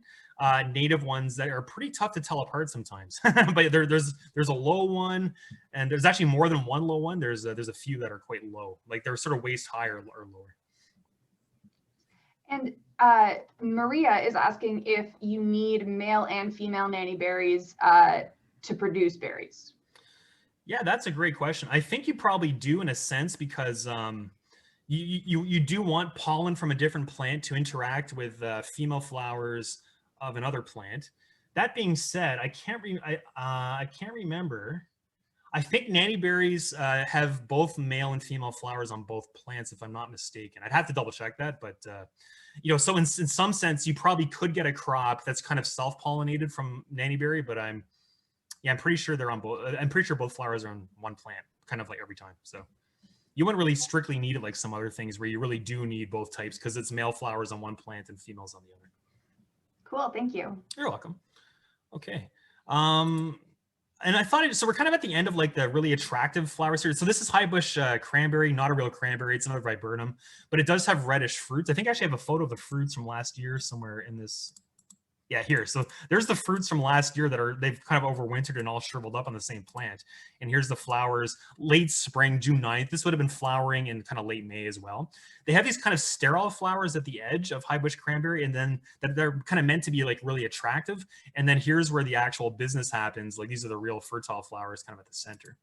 native ones that are pretty tough to tell apart sometimes. But there's a low one, and there's actually more than one low one. There's a few that are quite low, like they're sort of waist high or lower. And Maria is asking if you need male and female nanny berries to produce berries. Yeah, that's a great question. I think you probably do in a sense, because you do want pollen from a different plant to interact with female flowers of another plant. That being said, I can't remember I think Nanny Berries have both male and female flowers on both plants, if I'm not mistaken. I'd have to double check that, but you know, so in some sense, you probably could get a crop that's kind of self-pollinated from Nanny Berry, but I'm pretty sure they're on both. I'm pretty sure both flowers are on one plant, kind of like every time. So you wouldn't really strictly need it like some other things where you really do need both types because it's male flowers on one plant and females on the other. Cool, thank you. You're welcome. Okay. And I thought so we're kind of at the end of like the really attractive flower series. So this is high bush cranberry, not a real cranberry. It's another viburnum, but it does have reddish fruits. I think I actually have a photo of the fruits from last year somewhere in this. Yeah, here. So there's the fruits from last year that they've kind of overwintered and all shriveled up on the same plant. And here's the flowers late spring, June 9th. This would have been flowering in kind of late May as well. They have these kind of sterile flowers at the edge of high bush cranberry, and then they're kind of meant to be like really attractive. And then here's where the actual business happens. Like these are the real fertile flowers kind of at the center.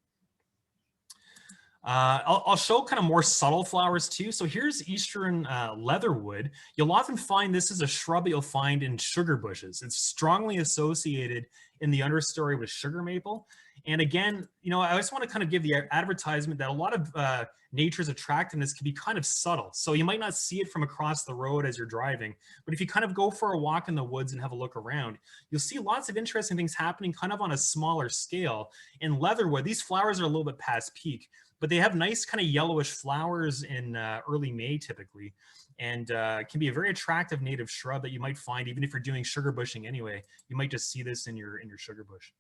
I'll show kind of more subtle flowers too. So here's Eastern leatherwood. You'll often find this is a shrub that you'll find in sugar bushes. It's strongly associated in the understory with sugar maple. And again, you know, I just want to kind of give the advertisement that a lot of nature's attractiveness can be kind of subtle. So you might not see it from across the road as you're driving, but if you kind of go for a walk in the woods and have a look around, you'll see lots of interesting things happening kind of on a smaller scale. In leatherwood, these flowers are a little bit past peak, but they have nice kind of yellowish flowers in early May typically, and can be a very attractive native shrub that you might find even if you're doing sugar bushing anyway. You might just see this in your sugar bush.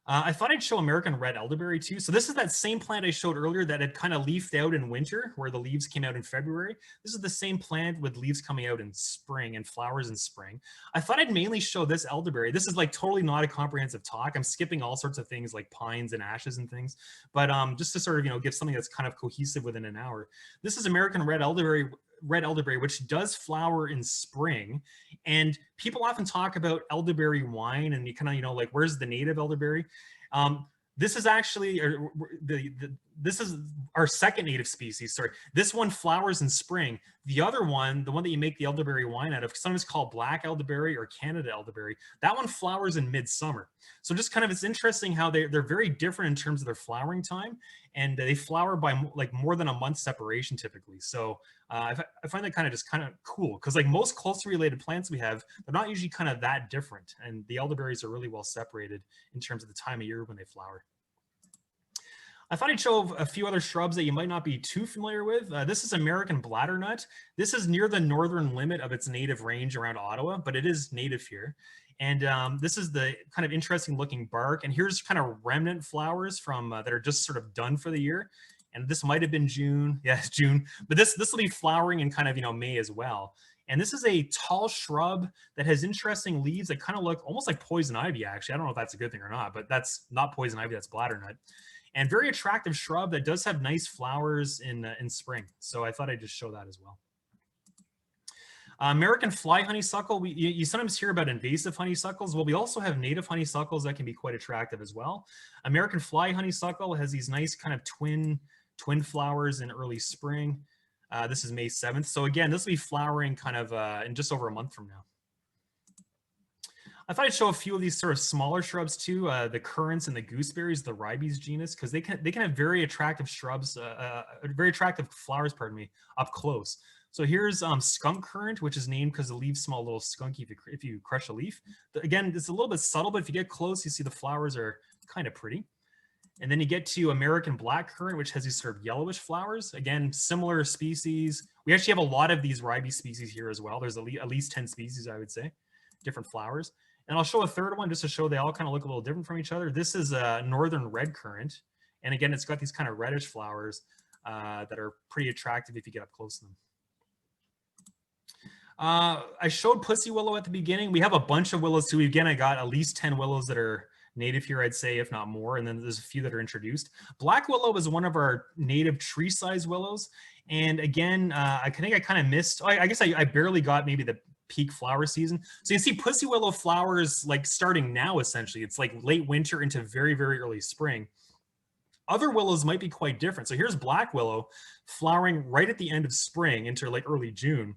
I thought I'd show American Red Elderberry too. So this is that same plant I showed earlier that had kind of leafed out in winter where the leaves came out in February. This is the same plant with leaves coming out in spring and flowers in spring. I thought I'd mainly show this elderberry. This is like totally not a comprehensive talk. I'm skipping all sorts of things like pines and ashes and things, but just to sort of, you know, give something that's kind of cohesive within an hour. This is American Red Elderberry, which does flower in spring. And people often talk about elderberry wine and you kind of, you know, like, where's the native elderberry? This is actually, this is our second native species. Sorry, this one flowers in spring. The other one, the one that you make the elderberry wine out of, sometimes called black elderberry or Canada elderberry, that one flowers in midsummer. So just kind of, it's interesting how they're very different in terms of their flowering time, and they flower by like more than a month separation typically. So I find that kind of cool because like most closely related plants we have, they're not usually kind of that different, and the elderberries are really well separated in terms of the time of year when they flower. I thought I'd show a few other shrubs that you might not be too familiar with. This is American Bladder Nut. This is near the northern limit of its native range around Ottawa, but it is native here. And this is the kind of interesting looking bark. And here's kind of remnant flowers from that are just sort of done for the year. And this might have been June. Yeah, it's June. But this will be flowering in kind of, you know, May as well. And this is a tall shrub that has interesting leaves that kind of look almost like poison ivy, actually. I don't know if that's a good thing or not, but that's not poison ivy, that's bladder nut. And very attractive shrub that does have nice flowers in spring. So I thought I'd just show that as well. American fly honeysuckle, you sometimes hear about invasive honeysuckles. Well, we also have native honeysuckles that can be quite attractive as well. American fly honeysuckle has these nice kind of twin flowers in early spring. This is May 7th. So again, this will be flowering kind of in just over a month from now. I thought I'd show a few of these sort of smaller shrubs too, the currants and the gooseberries, the ribes genus, because they can have very attractive shrubs, very attractive flowers, pardon me, up close. So here's skunk currant, which is named because the leaves smell a little skunky if you crush a leaf. Again, it's a little bit subtle, but if you get close, you see the flowers are kind of pretty. And then you get to American black currant, which has these sort of yellowish flowers. Again, similar species. We actually have a lot of these ribes species here as well. There's at least 10 species, I would say, different flowers. And I'll show a third one just to show they all kind of look a little different from each other. This is a northern red currant. And again, it's got these kind of reddish flowers that are pretty attractive if you get up close to them. I showed pussy willow at the beginning. We have a bunch of willows too. Again, I got at least 10 willows that are native here, I'd say, if not more. And then there's a few that are introduced. Black willow is one of our native tree size willows. And again, I think I kind of missed, I guess I barely got maybe the peak flower season. So you see pussy willow flowers like starting now, essentially. It's like late winter into very, very early spring. Other willows might be quite different. So here's black willow flowering right at the end of spring into like early June.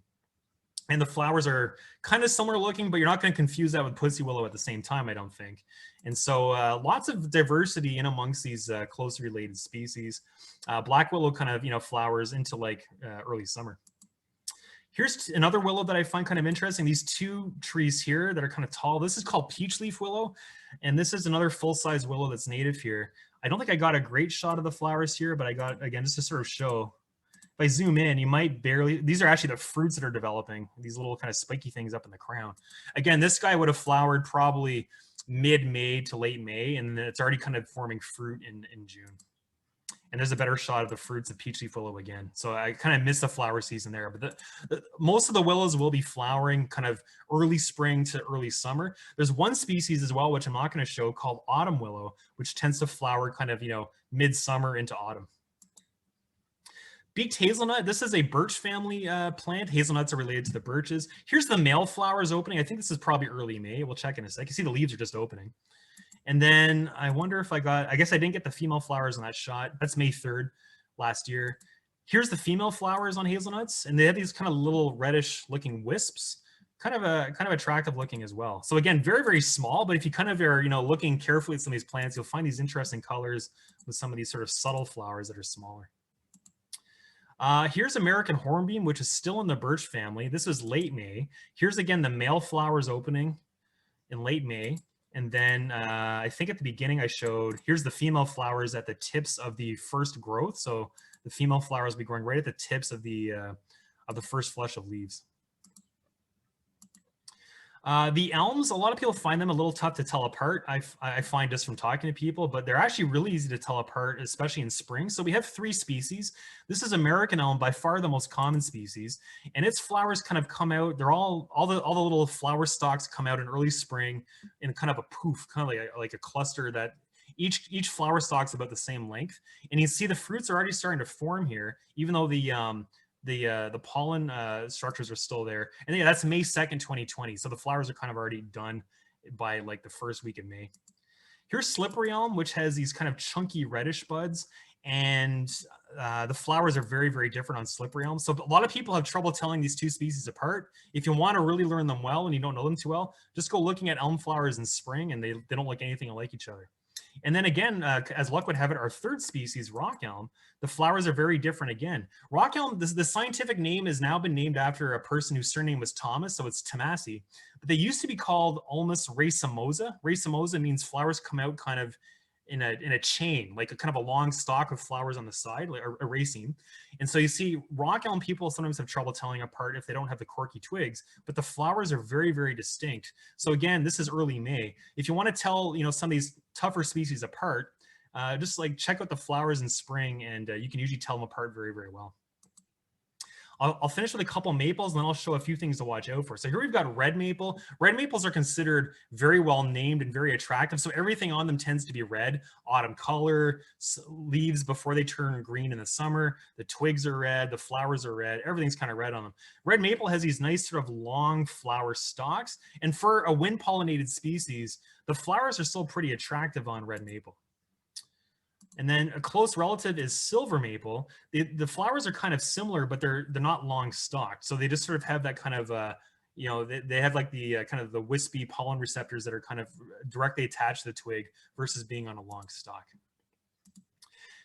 And the flowers are kind of similar looking, but you're not going to confuse that with pussy willow at the same time, I don't think. And so lots of diversity in amongst these closely related species. Black willow kind of, flowers into like early summer. Here's another willow that I find kind of interesting. These two trees here that are kind of tall. This is called peach leaf willow. And this is another full-size willow that's native here. I don't think I got a great shot of the flowers here, but I got, again, just to sort of show. If I zoom in, you might barely, these are actually the fruits that are developing, these little kind of spiky things up in the crown. Again, this guy would have flowered probably mid-May to late May, and it's already kind of forming fruit in June. And there's a better shot of the fruits of peach leaf willow again. So I kind of missed the flower season there, but most of the willows will be flowering kind of early spring to early summer. There's one species as well, which I'm not going to show, called autumn willow, which tends to flower kind of, midsummer into autumn. Beaked hazelnut, this is a birch family plant. Hazelnuts are related to the birches. Here's the male flowers opening. I think this is probably early May. We'll check in a second. You see the leaves are just opening. And then I wonder if I guess I didn't get the female flowers on that shot. That's May 3rd last year. Here's the female flowers on hazelnuts, and they have these kind of little reddish looking wisps, kind of attractive looking as well. So again, very, very small, but if you kind of are, looking carefully at some of these plants, you'll find these interesting colors with some of these sort of subtle flowers that are smaller. Here's American hornbeam, which is still in the birch family. This is late May. Here's again the male flowers opening in late May. And then I think at the beginning I showed, here's the female flowers at the tips of the first growth. So the female flowers will be growing right at the tips of the first flush of leaves. The elms, a lot of people find them a little tough to tell apart. I find just from talking to people, but they're actually really easy to tell apart, especially in spring. So we have 3 species. This is American elm, by far the most common species, and its flowers kind of come out. They're all the little flower stalks come out in early spring in kind of a poof, kind of like a cluster that each flower stalk's about the same length. And you see the fruits are already starting to form here, even though the pollen structures are still there. And yeah, that's May 2nd, 2020. So the flowers are kind of already done by like the first week of May. Here's slippery elm, which has these kind of chunky reddish buds. And the flowers are very, very different on slippery elm. So a lot of people have trouble telling these two species apart. If you want to really learn them well and you don't know them too well, just go looking at elm flowers in spring, and they don't look anything like each other. And then again, as luck would have it, our third species, rock elm, the flowers are very different again. Rock elm, the scientific name has now been named after a person whose surname was Thomas, so it's Tomasi. But they used to be called Ulmus racemosa. Racemosa means flowers come out kind of in a chain, like a kind of a long stalk of flowers on the side, like a raceme. And so you see rock elm people sometimes have trouble telling apart if they don't have the corky twigs, but the flowers are very, very distinct. So again, this is early May. If you want to tell, some of these tougher species apart, just like check out the flowers in spring, and you can usually tell them apart very, very well. I'll finish with a couple maples, and then I'll show a few things to watch out for. So here we've got red maple. Red maples are considered very well named and very attractive. So everything on them tends to be red, autumn color, leaves before they turn green in the summer. The twigs are red, the flowers are red, everything's kind of red on them. Red maple has these nice sort of long flower stalks. And for a wind pollinated species, the flowers are still pretty attractive on red maple. And then a close relative is silver maple. The flowers are kind of similar, but they're not long stalked. So they just sort of have that kind of, they have like the kind of the wispy pollen receptors that are kind of directly attached to the twig versus being on a long stalk.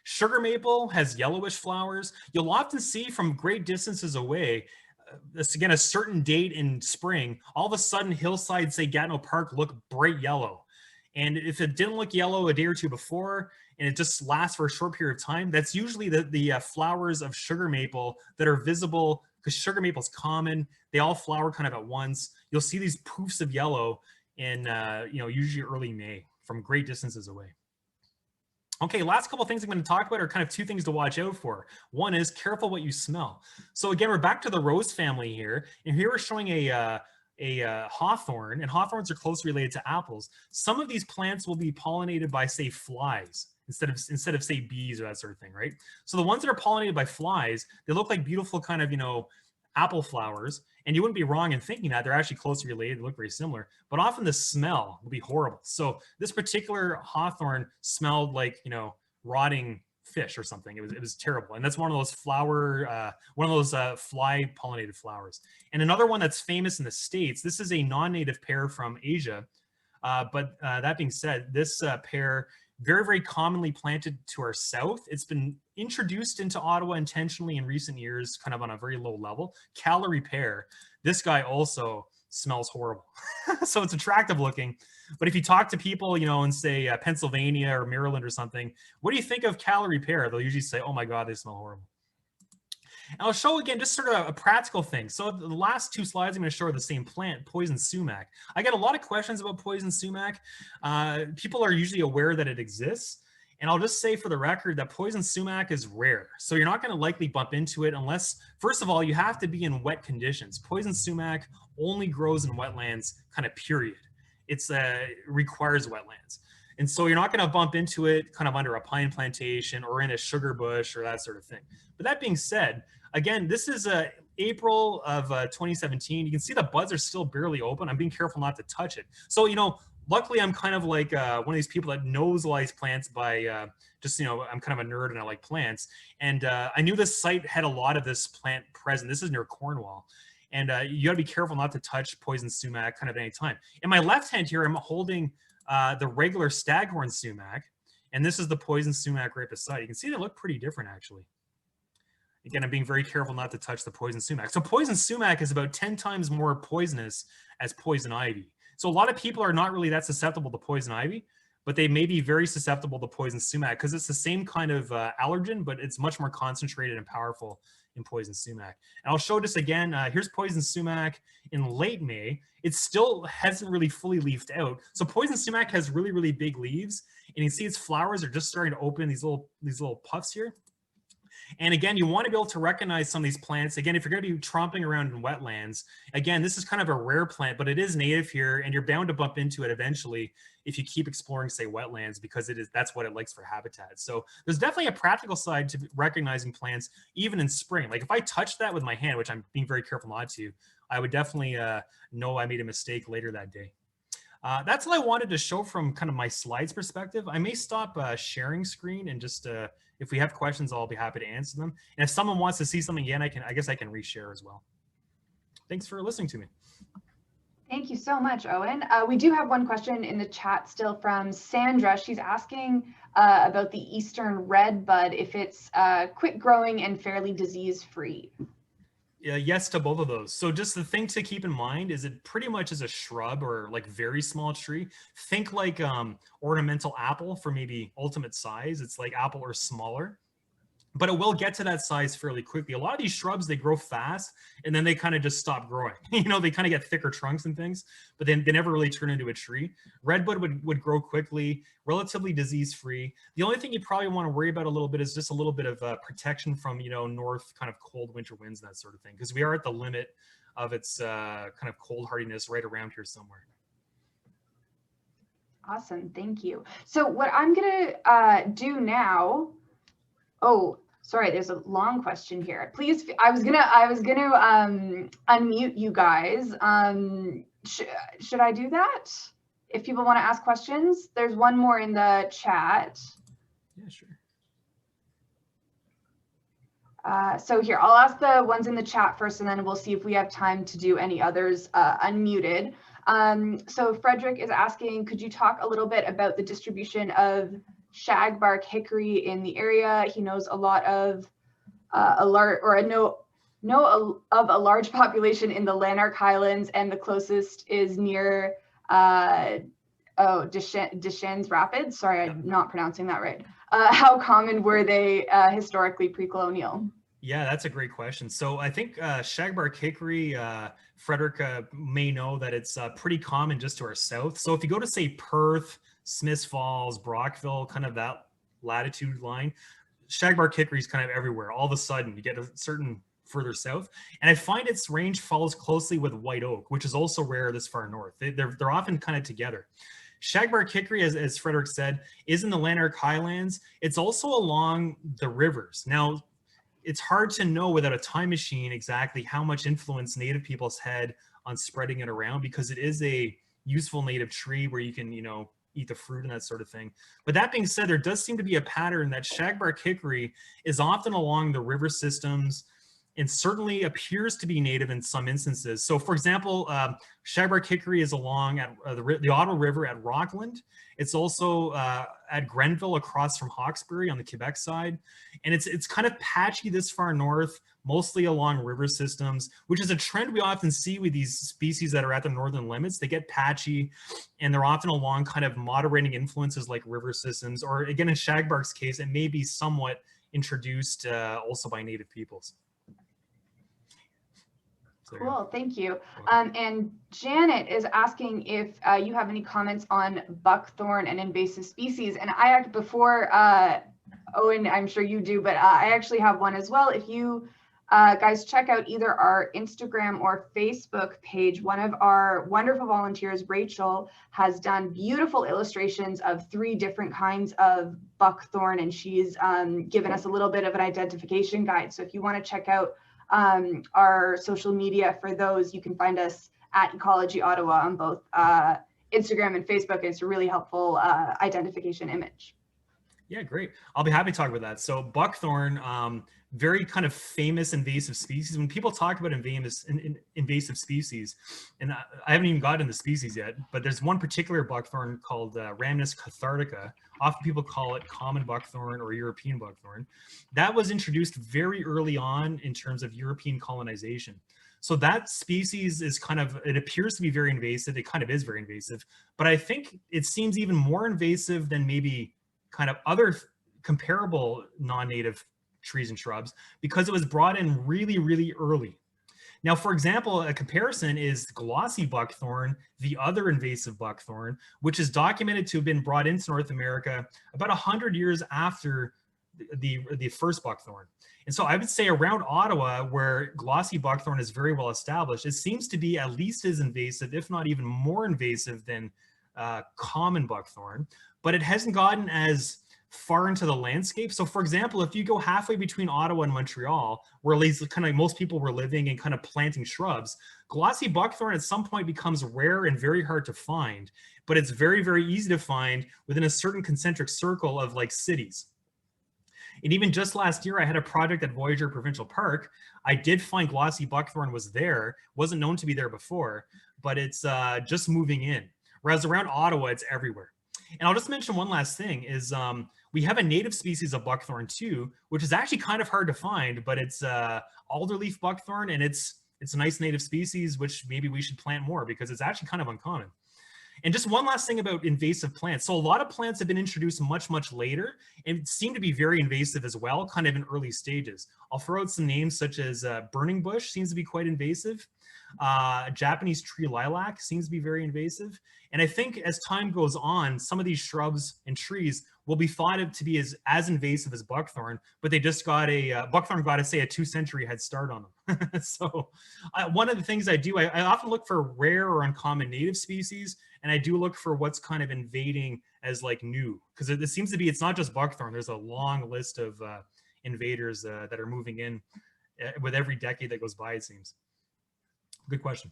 Sugar maple has yellowish flowers. You'll often see from great distances away, this again, a certain date in spring, all of a sudden hillsides, say Gatineau Park, look bright yellow. And if it didn't look yellow a day or two before, and it just lasts for a short period of time, that's usually the flowers of sugar maple that are visible, because sugar maple is common. They all flower kind of at once. You'll see these poofs of yellow in, usually early May from great distances away. Okay, last couple of things I'm going to talk about are kind of 2 things to watch out for. One is careful what you smell. So again, we're back to the rose family here, and here we're showing a hawthorn, and hawthorns are closely related to apples. Some of these plants will be pollinated by, say, flies instead of say bees or that sort of thing, right? So the ones that are pollinated by flies, they look like beautiful kind of, apple flowers, and you wouldn't be wrong in thinking that they're actually closely related. They look very similar, but often the smell will be horrible. So this particular hawthorn smelled like, rotting fish or something. It was terrible. And that's one of those flower, one of those fly pollinated flowers. And another one that's famous in the States, this is a non-native pear from Asia. But that being said, this pear, very, very commonly planted to our south. It's been introduced into Ottawa intentionally in recent years, kind of on a very low level. Calorie pear. This guy also smells horrible. So it's attractive looking. But if you talk to people, you know, in say Pennsylvania or Maryland or something, what do you think of calorie pear? They'll usually say, oh my God, they smell horrible. And I'll show again just sort of a practical thing. So the last 2 slides, I'm going to show are the same plant, poison sumac. I get a lot of questions about poison sumac. People are usually aware that it exists. And I'll just say for the record that poison sumac is rare. So you're not going to likely bump into it unless, first of all, you have to be in wet conditions. Poison sumac only grows in wetlands, kind of period. It requires wetlands. And so you're not going to bump into it kind of under a pine plantation or in a sugar bush or that sort of thing. But that being said, again, this is April of 2017. You can see the buds are still barely open. I'm being careful not to touch it. So, you know, luckily I'm kind of like one of these people that knows all these plants by just, you know, I'm kind of a nerd and I like plants. And I knew this site had a lot of this plant present. This is near Cornwall. And you got to be careful not to touch poison sumac kind of at any time. In my left hand here, I'm holding the regular staghorn sumac, and this is the poison sumac right beside. You can see they look pretty different, actually. Again, I'm being very careful not to touch the poison sumac. So poison sumac is about 10 times more poisonous as poison ivy. So a lot of people are not really that susceptible to poison ivy, but they may be very susceptible to poison sumac because it's the same kind of allergen, but it's much more concentrated and powerful in poison sumac. And I'll show this again. Here's poison sumac in late May. It still hasn't really fully leafed out. So poison sumac has really, really big leaves, and you can see its flowers are just starting to open these little puffs here. And again, you want to be able to recognize some of these plants. Again, if you're going to be tromping around in wetlands, again, this is kind of a rare plant, but it is native here, and you're bound to bump into it eventually if you keep exploring, say, wetlands, because that's what it likes for habitat. So there's definitely a practical side to recognizing plants, even in spring. Like if I touch that with my hand, which I'm being very careful not to, I would definitely know I made a mistake later that day. That's all I wanted to show from kind of my slides perspective. I may stop sharing screen and just, if we have questions, I'll be happy to answer them. And if someone wants to see something again, I guess I can reshare as well. Thanks for listening to me. Thank you so much, Owen. We do have one question in the chat still from Sandra. She's asking about the Eastern Redbud, if it's quick growing and fairly disease free. Yeah, yes to both of those. So just the thing to keep in mind is it pretty much is a shrub or like very small tree. Think like ornamental apple for maybe ultimate size. It's like apple or smaller, but it will get to that size fairly quickly. A lot of these shrubs, they grow fast and then they kind of just stop growing. You know, they kind of get thicker trunks and things, but then they never really turn into a tree. Redbud would grow quickly, relatively disease-free. The only thing you probably want to worry about a little bit is just a little bit of protection from, you know, north kind of cold winter winds and that sort of thing, because we are at the limit of its kind of cold hardiness right around here somewhere. Awesome, thank you. So what I'm gonna do now, oh, sorry, there's a long question here. Please, I was gonna unmute you guys. Should I do that? If people want to ask questions, there's one more in the chat. Yeah, sure. So here, I'll ask the ones in the chat first, and then we'll see if we have time to do any others unmuted. So Frederick is asking, could you talk a little bit about the distribution of Shagburg Hickory in the area? He knows a lot of a large population in the Lanark Highlands, and the closest is near Deschênes Rapids. Sorry, I'm not pronouncing that right. How common were they historically pre-colonial? Yeah, that's a great question. So I think Shagburg Hickory, Frederick may know that it's pretty common just to our south. So if you go to, say, Perth, Smiths Falls, Brockville, kind of that latitude line, Shagburg Hickory is kind of everywhere. All of a sudden, you get a certain further south. And I find its range follows closely with white oak, which is also rare this far north. They're often kind of together. Shagburg Hickory, as Frederick said, is in the Lanark Highlands. It's also along the rivers. Now, it's hard to know without a time machine exactly how much influence native peoples had on spreading it around, because it is a useful native tree where you can, you know, eat the fruit and that sort of thing. But that being said, there does seem to be a pattern that Shagburg hickory is often along the river systems and certainly appears to be native in some instances. So for example, Shagburg hickory is along at the Ottawa River at Rockland. It's also at Grenville across from Hawkesbury on the Quebec side. And it's kind of patchy this far north, mostly along river systems, which is a trend we often see with these species that are at the northern limits. They get patchy and they're often along kind of moderating influences like river systems, or again, in Shagburg's case, it may be somewhat introduced also by native peoples. Cool, thank you. And Janet is asking if you have any comments on buckthorn and invasive species. And I, before Owen, I'm sure you do, but I actually have one as well. If you guys check out either our Instagram or Facebook page, one of our wonderful volunteers, Rachel, has done beautiful illustrations of 3 different kinds of buckthorn, and she's given us a little bit of an identification guide. So if you want to check out our social media for those, you can find us at Ecology Ottawa on both Instagram and Facebook. It's a really helpful identification image. Yeah, great. I'll be happy to talk about that. So buckthorn, very kind of famous invasive species. When people talk about invasive species, and I haven't even gotten the species yet, but there's one particular buckthorn called Ramness Cathartica. Often people call it common buckthorn or European buckthorn. That was introduced very early on in terms of European colonization. So that species is kind of, it appears to be very invasive. It kind of is very invasive, but I think it seems even more invasive than maybe kind of other comparable non-native trees and shrubs, because it was brought in really, really early. Now, for example, a comparison is glossy buckthorn, the other invasive buckthorn, which is documented to have been brought into North America about 100 years after the first buckthorn. And so I would say around Ottawa, where glossy buckthorn is very well established, it seems to be at least as invasive, if not even more invasive than common buckthorn, but it hasn't gotten as far into the landscape. So for example, if you go halfway between Ottawa and Montreal, where at least kind of most people were living and kind of planting shrubs, glossy buckthorn at some point becomes rare and very hard to find, but it's very, very easy to find within a certain concentric circle of like cities. And even just last year, I had a project at Voyageur Provincial Park. I did find glossy buckthorn was there, wasn't known to be there before, but it's just moving in. Whereas around Ottawa, it's everywhere. And I'll just mention one last thing is we have a native species of buckthorn too, which is actually kind of hard to find, but it's alderleaf buckthorn, and it's a nice native species, which maybe we should plant more because it's actually kind of uncommon. And just one last thing about invasive plants. So a lot of plants have been introduced much, much later and seem to be very invasive as well, kind of in early stages. I'll throw out some names such as burning bush seems to be quite invasive. Japanese tree lilac seems to be very invasive. And I think as time goes on, some of these shrubs and trees will be thought of to be as invasive as buckthorn, but they just got buckthorn got, say, a 2-century head start on them. So one of the things I do, I often look for rare or uncommon native species, and I do look for what's kind of invading as like new, because it seems to be, it's not just buckthorn. There's a long list of invaders that are moving in with every decade that goes by, it seems. Good question.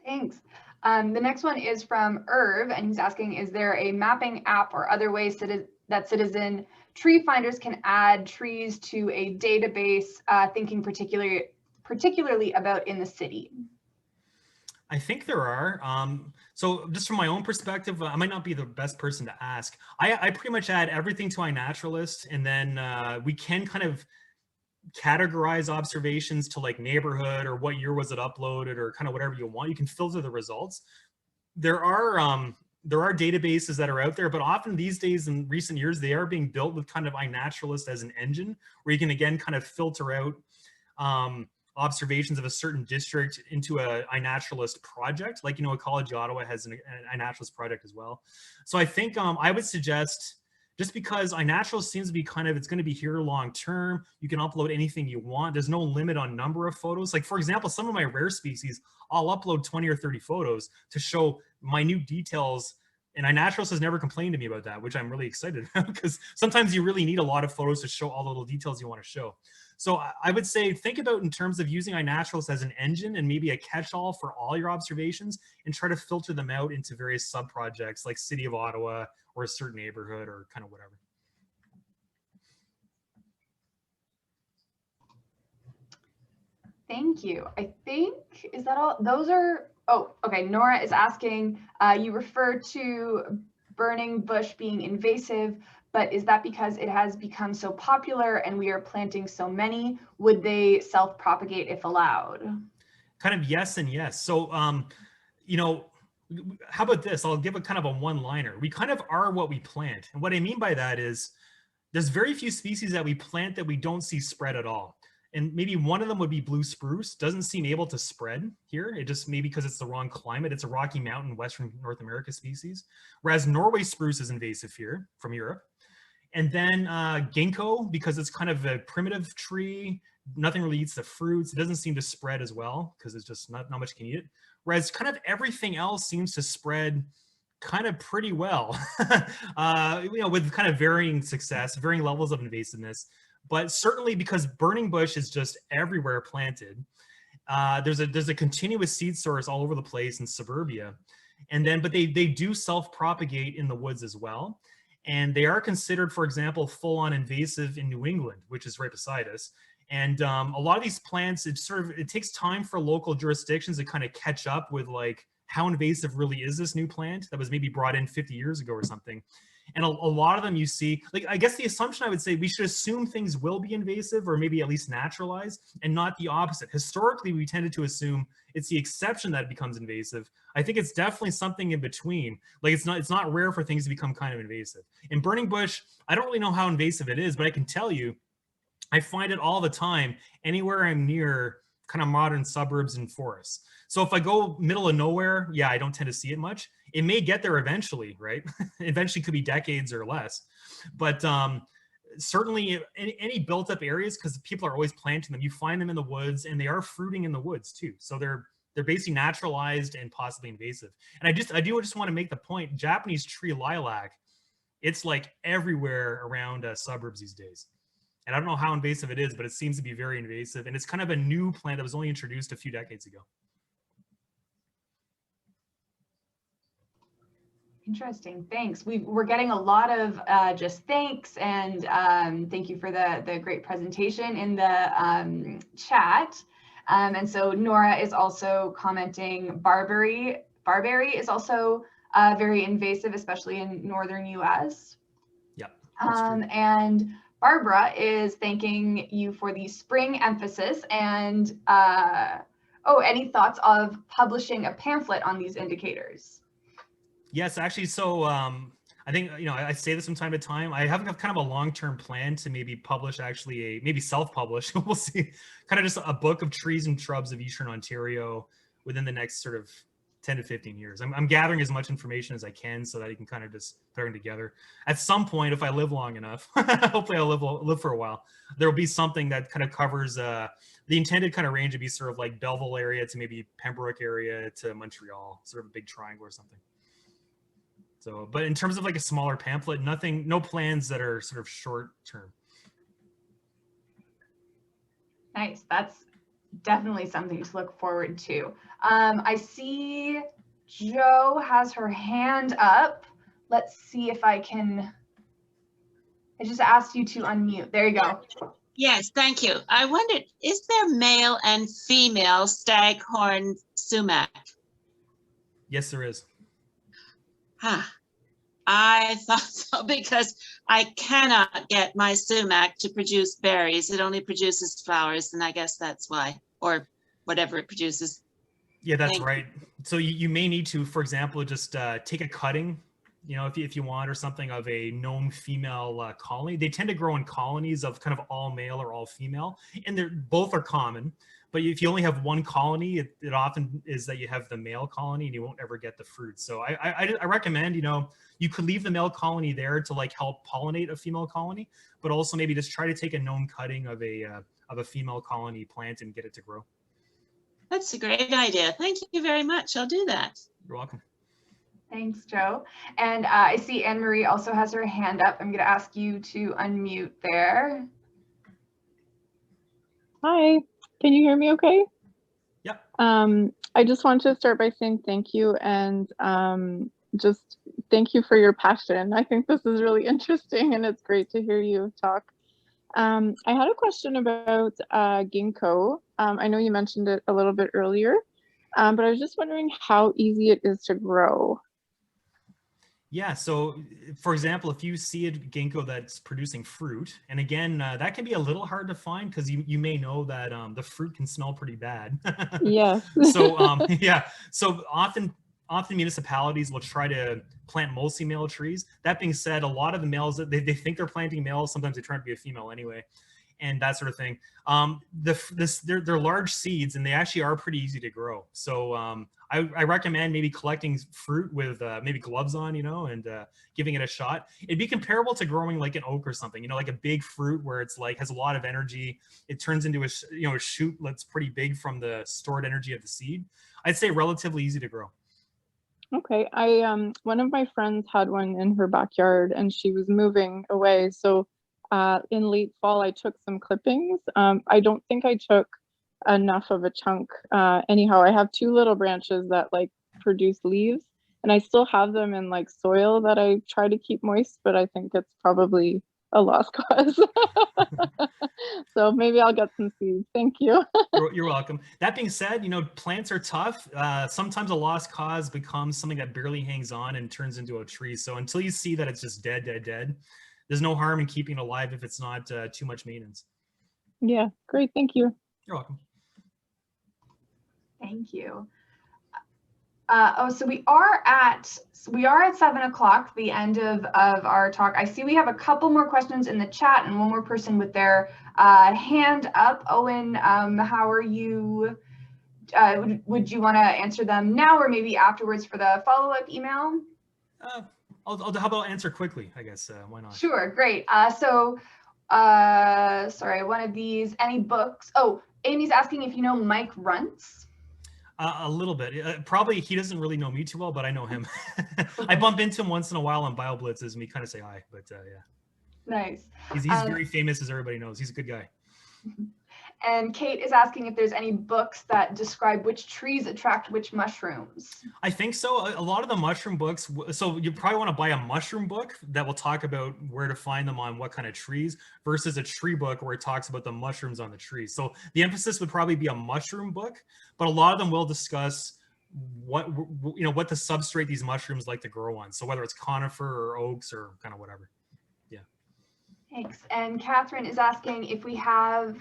Thanks. The next one is from Irv, and he's asking, is there a mapping app or other ways that citizen tree finders can add trees to a database, thinking particularly about in the city? I think there are. So just from my own perspective, I might not be the best person to ask. I pretty much add everything to iNaturalist, and then we can kind of categorize observations to like neighborhood or what year was it uploaded or kind of whatever you want. You can filter the results. There are databases that are out there, but often these days in recent years, they are being built with kind of iNaturalist as an engine where you can again kind of filter out observations of a certain district into a iNaturalist project. Like, you know, Ecology Ottawa has an iNaturalist project as well. So I think I would suggest, just because iNaturalist seems to be kind of, it's going to be here long term, you can upload anything you want. There's no limit on number of photos. Like, for example, some of my rare species, I'll upload 20 or 30 photos to show minute details And iNaturalist has never complained to me about that, which I'm really excited about, because sometimes you really need a lot of photos to show all the little details you want to show. So I would say think about in terms of using iNaturalist as an engine and maybe a catch-all for all your observations, and try to filter them out into various sub-projects like City of Ottawa or a certain neighborhood or kind of whatever. Thank you. I think, is that all? Those are, oh, okay. Nora is asking, you refer to burning bush being invasive, but is that because it has become so popular and we are planting so many? Would they self-propagate if allowed? Kind of yes and yes. So, you know, how about this? I'll give a kind of a one-liner. We kind of are what we plant. And what I mean by that is there's very few species that we plant that we don't see spread at all. And maybe one of them would be blue spruce. Doesn't seem able to spread here. It just maybe because it's the wrong climate. It's a Rocky Mountain, Western North America species. Whereas Norway spruce is invasive here from Europe. And then ginkgo, because it's kind of a primitive tree, nothing really eats the fruits. It doesn't seem to spread as well because it's just not much can eat it. Whereas kind of everything else seems to spread kind of pretty well, you know, with kind of varying success, varying levels of invasiveness. But certainly because burning bush is just everywhere planted, there's a continuous seed source all over the place in suburbia. And then, but they do self-propagate in the woods as well. And they are considered, for example, full-on invasive in New England, which is right beside us. And a lot of these plants, it takes time for local jurisdictions to kind of catch up with like how invasive really is this new plant that was maybe brought in 50 years ago or something. And a lot of them you see, like, I guess the assumption I would say we should assume things will be invasive or maybe at least naturalized and not the opposite. Historically, we tended to assume it's the exception that it becomes invasive. I think it's definitely something in between. Like it's not rare for things to become kind of invasive. In burning bush, I don't really know how invasive it is, but I can tell you, I find it all the time anywhere I'm near kind of modern suburbs and forests. So if I go middle of nowhere, yeah, I don't tend to see it much. It may get there eventually, right? Eventually could be decades or less. But certainly any built up areas, because people are always planting them, you find them in the woods and they are fruiting in the woods too. So they're basically naturalized and possibly invasive. And I do just want to make the point, Japanese tree lilac, it's like everywhere around suburbs these days. And I don't know how invasive it is, but it seems to be very invasive. And it's kind of a new plant that was only introduced a few decades ago. Interesting, thanks. We're getting a lot of just thanks and thank you for the great presentation in the chat. And so Nora is also commenting barberry is also very invasive, especially in northern US. Yep. And Barbara is thanking you for the spring emphasis and any thoughts of publishing a pamphlet on these indicators? Yes, actually. So I think, you know, I say this from time to time. I have kind of a long-term plan to maybe publish maybe self-publish. We'll see, kind of just a book of trees and shrubs of Eastern Ontario within the next sort of 10 to 15 years. I'm gathering as much information as I can so that I can kind of just throw them together. At some point, if I live long enough, hopefully I'll live for a while, there will be something that kind of covers the intended kind of range would be sort of like Belleville area to maybe Pembroke area to Montreal, sort of a big triangle or something. So, but in terms of like a smaller pamphlet, no plans that are sort of short term. Nice. That's definitely something to look forward to. I see Jo has her hand up. Let's see if I just asked you to unmute. There you go. Yes, thank you. I wondered, is there male and female staghorn sumac? Yes, there is. I thought so because I cannot get my sumac to produce berries. It only produces flowers, and I guess that's why, or whatever it produces. Yeah, that's right. So you may need to, for example, just take a cutting, you know, if you want, or something of a known female colony. They tend to grow in colonies of kind of all male or all female, and both are common. But if you only have one colony, it often is that you have the male colony and you won't ever get the fruit. So I recommend, you know, you could leave the male colony there to like help pollinate a female colony, but also maybe just try to take a known cutting of a female colony plant and get it to grow. That's a great idea. Thank you very much. I'll do that. You're welcome. Thanks, Joe. And I see Anne Marie also has her hand up. I'm going to ask you to unmute there. Hi, can you hear me okay? Yep. I just want to start by saying thank you and just thank you for your passion. I think this is really interesting and it's great to hear you talk. I had a question about ginkgo. I know you mentioned it a little bit earlier, but I was just wondering how easy it is to grow. Yeah, so for example, if you see a ginkgo that's producing fruit, and again, that can be a little hard to find because you may know that the fruit can smell pretty bad. Yes. So yeah, so often municipalities will try to plant mostly male trees. That being said, a lot of the males, they think they're planting males, sometimes they try to be a female anyway, and that sort of thing. They're large seeds and they actually are pretty easy to grow. So I recommend maybe collecting fruit with maybe gloves on, you know, and giving it a shot. It'd be comparable to growing like an oak or something, you know, like a big fruit where it's like has a lot of energy. It turns into a shoot that's pretty big from the stored energy of the seed. I'd say relatively easy to grow. Okay, one of my friends had one in her backyard and she was moving away. So in late fall, I took some clippings. I don't think I took enough of a chunk. Anyhow, I have 2 little branches that like produce leaves and I still have them in like soil that I try to keep moist, but I think it's probably a lost cause. So maybe I'll get some seeds. Thank you. You're welcome. That being said, you know, plants are tough. Sometimes a lost cause becomes something that barely hangs on and turns into a tree. So until you see that it's just dead, there's no harm in keeping it alive if it's not too much maintenance. Yeah, great. Thank you. You're welcome. Thank you. So we are at 7 o'clock, the end of our talk. I see we have a couple more questions in the chat and one more person with their hand up. Owen, how are you? Would you want to answer them now or maybe afterwards for the follow-up email? How about answer quickly, I guess. Why not? Sure, great. Sorry, one of these, any books? Oh, Amy's asking if you know Mike Runts. A little bit. Probably he doesn't really know me too well, but I know him. I bump into him once in a while on bio blitzes and we kind of say hi, but yeah. Nice. He's very famous, as everybody knows. He's a good guy. And Kate is asking if there's any books that describe which trees attract which mushrooms. I think so. A lot of the mushroom books, so you probably want to buy a mushroom book that will talk about where to find them on what kind of trees versus a tree book where it talks about the mushrooms on the trees. So the emphasis would probably be a mushroom book, but a lot of them will discuss what the substrate these mushrooms like to grow on. So whether it's conifer or oaks or kind of whatever. Yeah. Thanks. And Catherine is asking if we have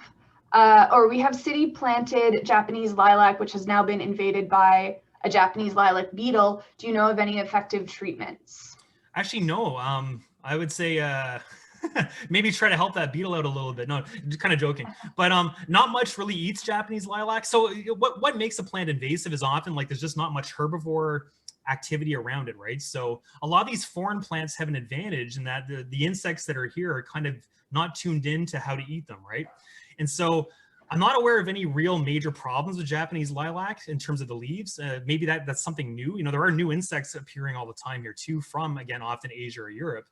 we have city planted Japanese lilac, which has now been invaded by a Japanese lilac beetle. Do you know of any effective treatments? Actually, no. I would say maybe try to help that beetle out a little bit. No, kind of joking. But not much really eats Japanese lilac. So what makes a plant invasive is often like there's just not much herbivore activity around it, right? So a lot of these foreign plants have an advantage in that the insects that are here are kind of not tuned in to how to eat them, right? And so I'm not aware of any real major problems with Japanese lilac in terms of the leaves. Maybe that's something new. You know, there are new insects appearing all the time here too from, again, often Asia or Europe.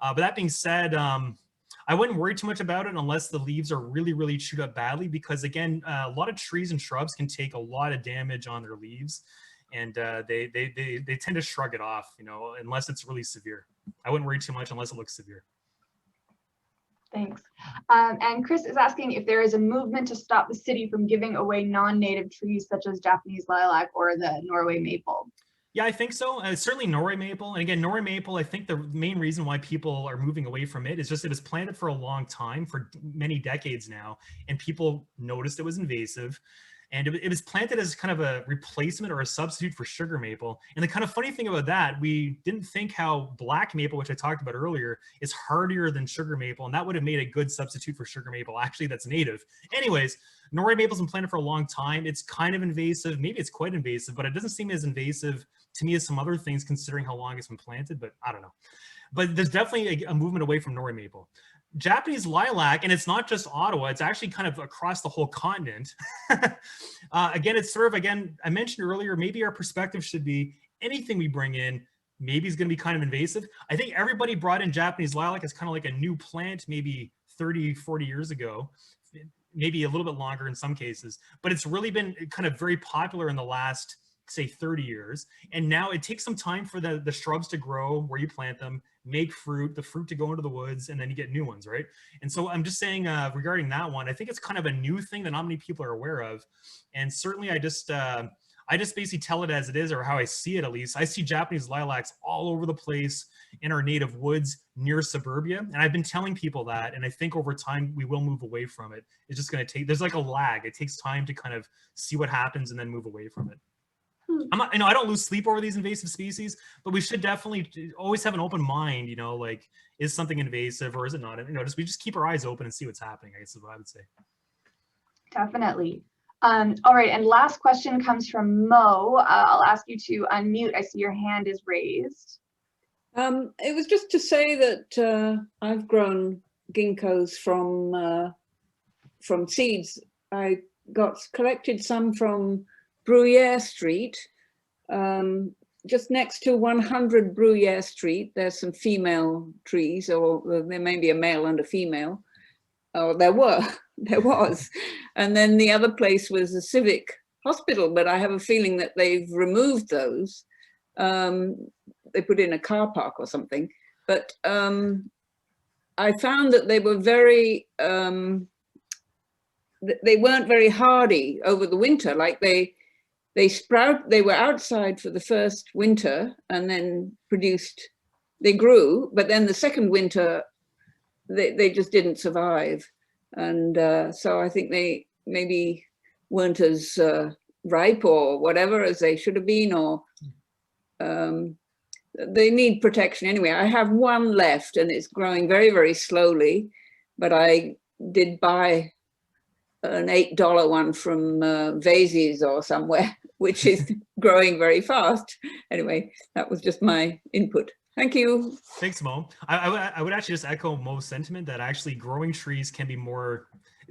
But that being said, I wouldn't worry too much about it unless the leaves are really, really chewed up badly, because again, a lot of trees and shrubs can take a lot of damage on their leaves, and they tend to shrug it off, you know, unless it's really severe. I wouldn't worry too much unless it looks severe. Thanks. And Chris is asking if there is a movement to stop the city from giving away non-native trees such as Japanese lilac or the Norway maple. Yeah, I think so. Certainly Norway maple. And again, Norway maple, I think the main reason why people are moving away from it is just it was planted for a long time, for many decades now, and people noticed it was invasive. And it was planted as kind of a replacement or a substitute for sugar maple. And the kind of funny thing about that, we didn't think how black maple, which I talked about earlier, is hardier than sugar maple. And that would have made a good substitute for sugar maple, actually, that's native. Anyways, Norway maple's been planted for a long time. It's kind of invasive. Maybe it's quite invasive, but it doesn't seem as invasive to me as some other things considering how long it's been planted, but I don't know. But there's definitely a movement away from Norway maple. Japanese lilac, and it's not just Ottawa, it's actually kind of across the whole continent. Again, it's sort of, again, I mentioned earlier, maybe our perspective should be anything we bring in, maybe is going to be kind of invasive. I think everybody brought in Japanese lilac as kind of like a new plant maybe 30, 40 years ago, maybe a little bit longer in some cases, but it's really been kind of very popular in the last, say, 30 years. And now it takes some time for the shrubs to grow where you plant them, make fruit, the fruit to go into the woods, and then you get new ones, right? And so I'm just saying regarding that one, I think it's kind of a new thing that not many people are aware of. And certainly I just basically tell it as it is, or how I see it at least. I see Japanese lilacs all over the place in our native woods near suburbia. And I've been telling people that, and I think over time we will move away from it. It's just going to take, there's like a lag. It takes time to kind of see what happens and then move away from it. I don't lose sleep over these invasive species, but we should definitely always have an open mind, you know, like, is something invasive or is it not? You know, we just keep our eyes open and see what's happening, I guess is what I would say. Definitely. All right, and last question comes from Mo. I'll ask you to unmute. I see your hand is raised. It was just to say that I've grown ginkgos from seeds. I collected some from Bruyere Street, just next to 100 Bruyere Street. There's some female trees, or there may be a male and a female. Oh, there was. And then the other place was a civic hospital, but I have a feeling that they've removed those. They put in a car park or something. But I found that they were they weren't very hardy over the winter. Like they were outside for the first winter and then they grew, but then the second winter, they just didn't survive. And so I think they maybe weren't as ripe or whatever as they should have been, or they need protection anyway. I have one left and it's growing very, very slowly, but I did buy an $8 one from Vases or somewhere, which is growing very fast. Anyway, that was just my input. Thank you. Thanks, Mo. I would actually just echo Mo's sentiment that actually growing trees can be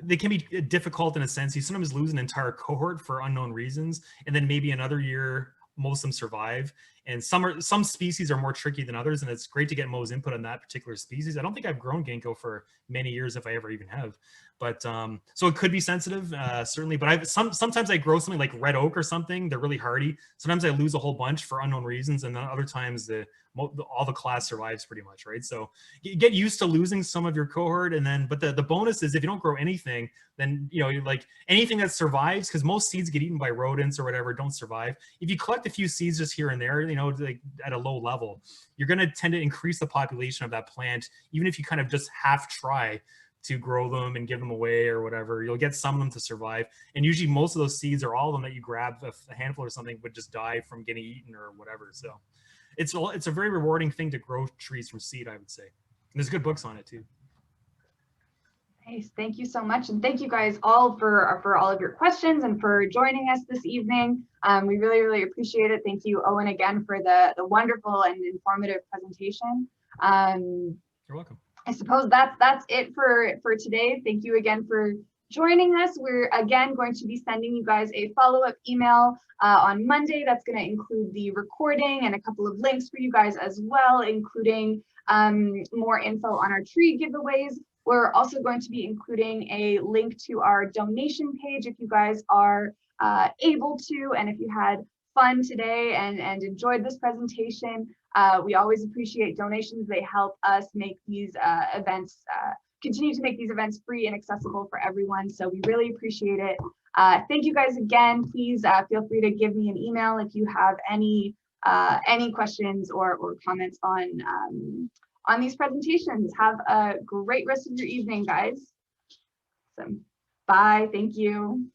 they can be difficult in a sense. You sometimes lose an entire cohort for unknown reasons, and then maybe another year, most of them survive. And some species are more tricky than others, and it's great to get Mo's input on that particular species. I don't think I've grown ginkgo for many years, if I ever even have. But so it could be sensitive, certainly. But sometimes I grow something like red oak or something. They're really hardy. Sometimes I lose a whole bunch for unknown reasons, and then other times all the class survives pretty much, right? So you get used to losing some of your cohort, and then but the bonus is if you don't grow anything, then you're like anything that survives, because most seeds get eaten by rodents or whatever, don't survive. If you collect a few seeds just here and there, like at a low level, you're going to tend to increase the population of that plant, even if you kind of just half try to grow them and give them away or whatever. You'll get some of them to survive, and usually most of those seeds or all of them that you grab, a handful or something, would just die from getting eaten or whatever. So it's a very rewarding thing to grow trees from seed, I would say. And there's good books on it too. Nice, thank you so much, and thank you guys all for all of your questions and for joining us this evening. We really, really appreciate it. Thank you, Owen, again for the wonderful and informative presentation. You're welcome. I suppose that's it for today. Thank you again for joining us. We're again going to be sending you guys a follow-up email on Monday. That's going to include the recording and a couple of links for you guys as well, including more info on our tree giveaways. We're also going to be including a link to our donation page if you guys are able to, and if you had fun today and enjoyed this presentation. We always appreciate donations. They help us make these events, continue to make these events free and accessible for everyone. So we really appreciate it. Thank you guys again. Please feel free to give me an email if you have any questions or comments on these presentations. Have a great rest of your evening, guys. Awesome. Bye. Thank you.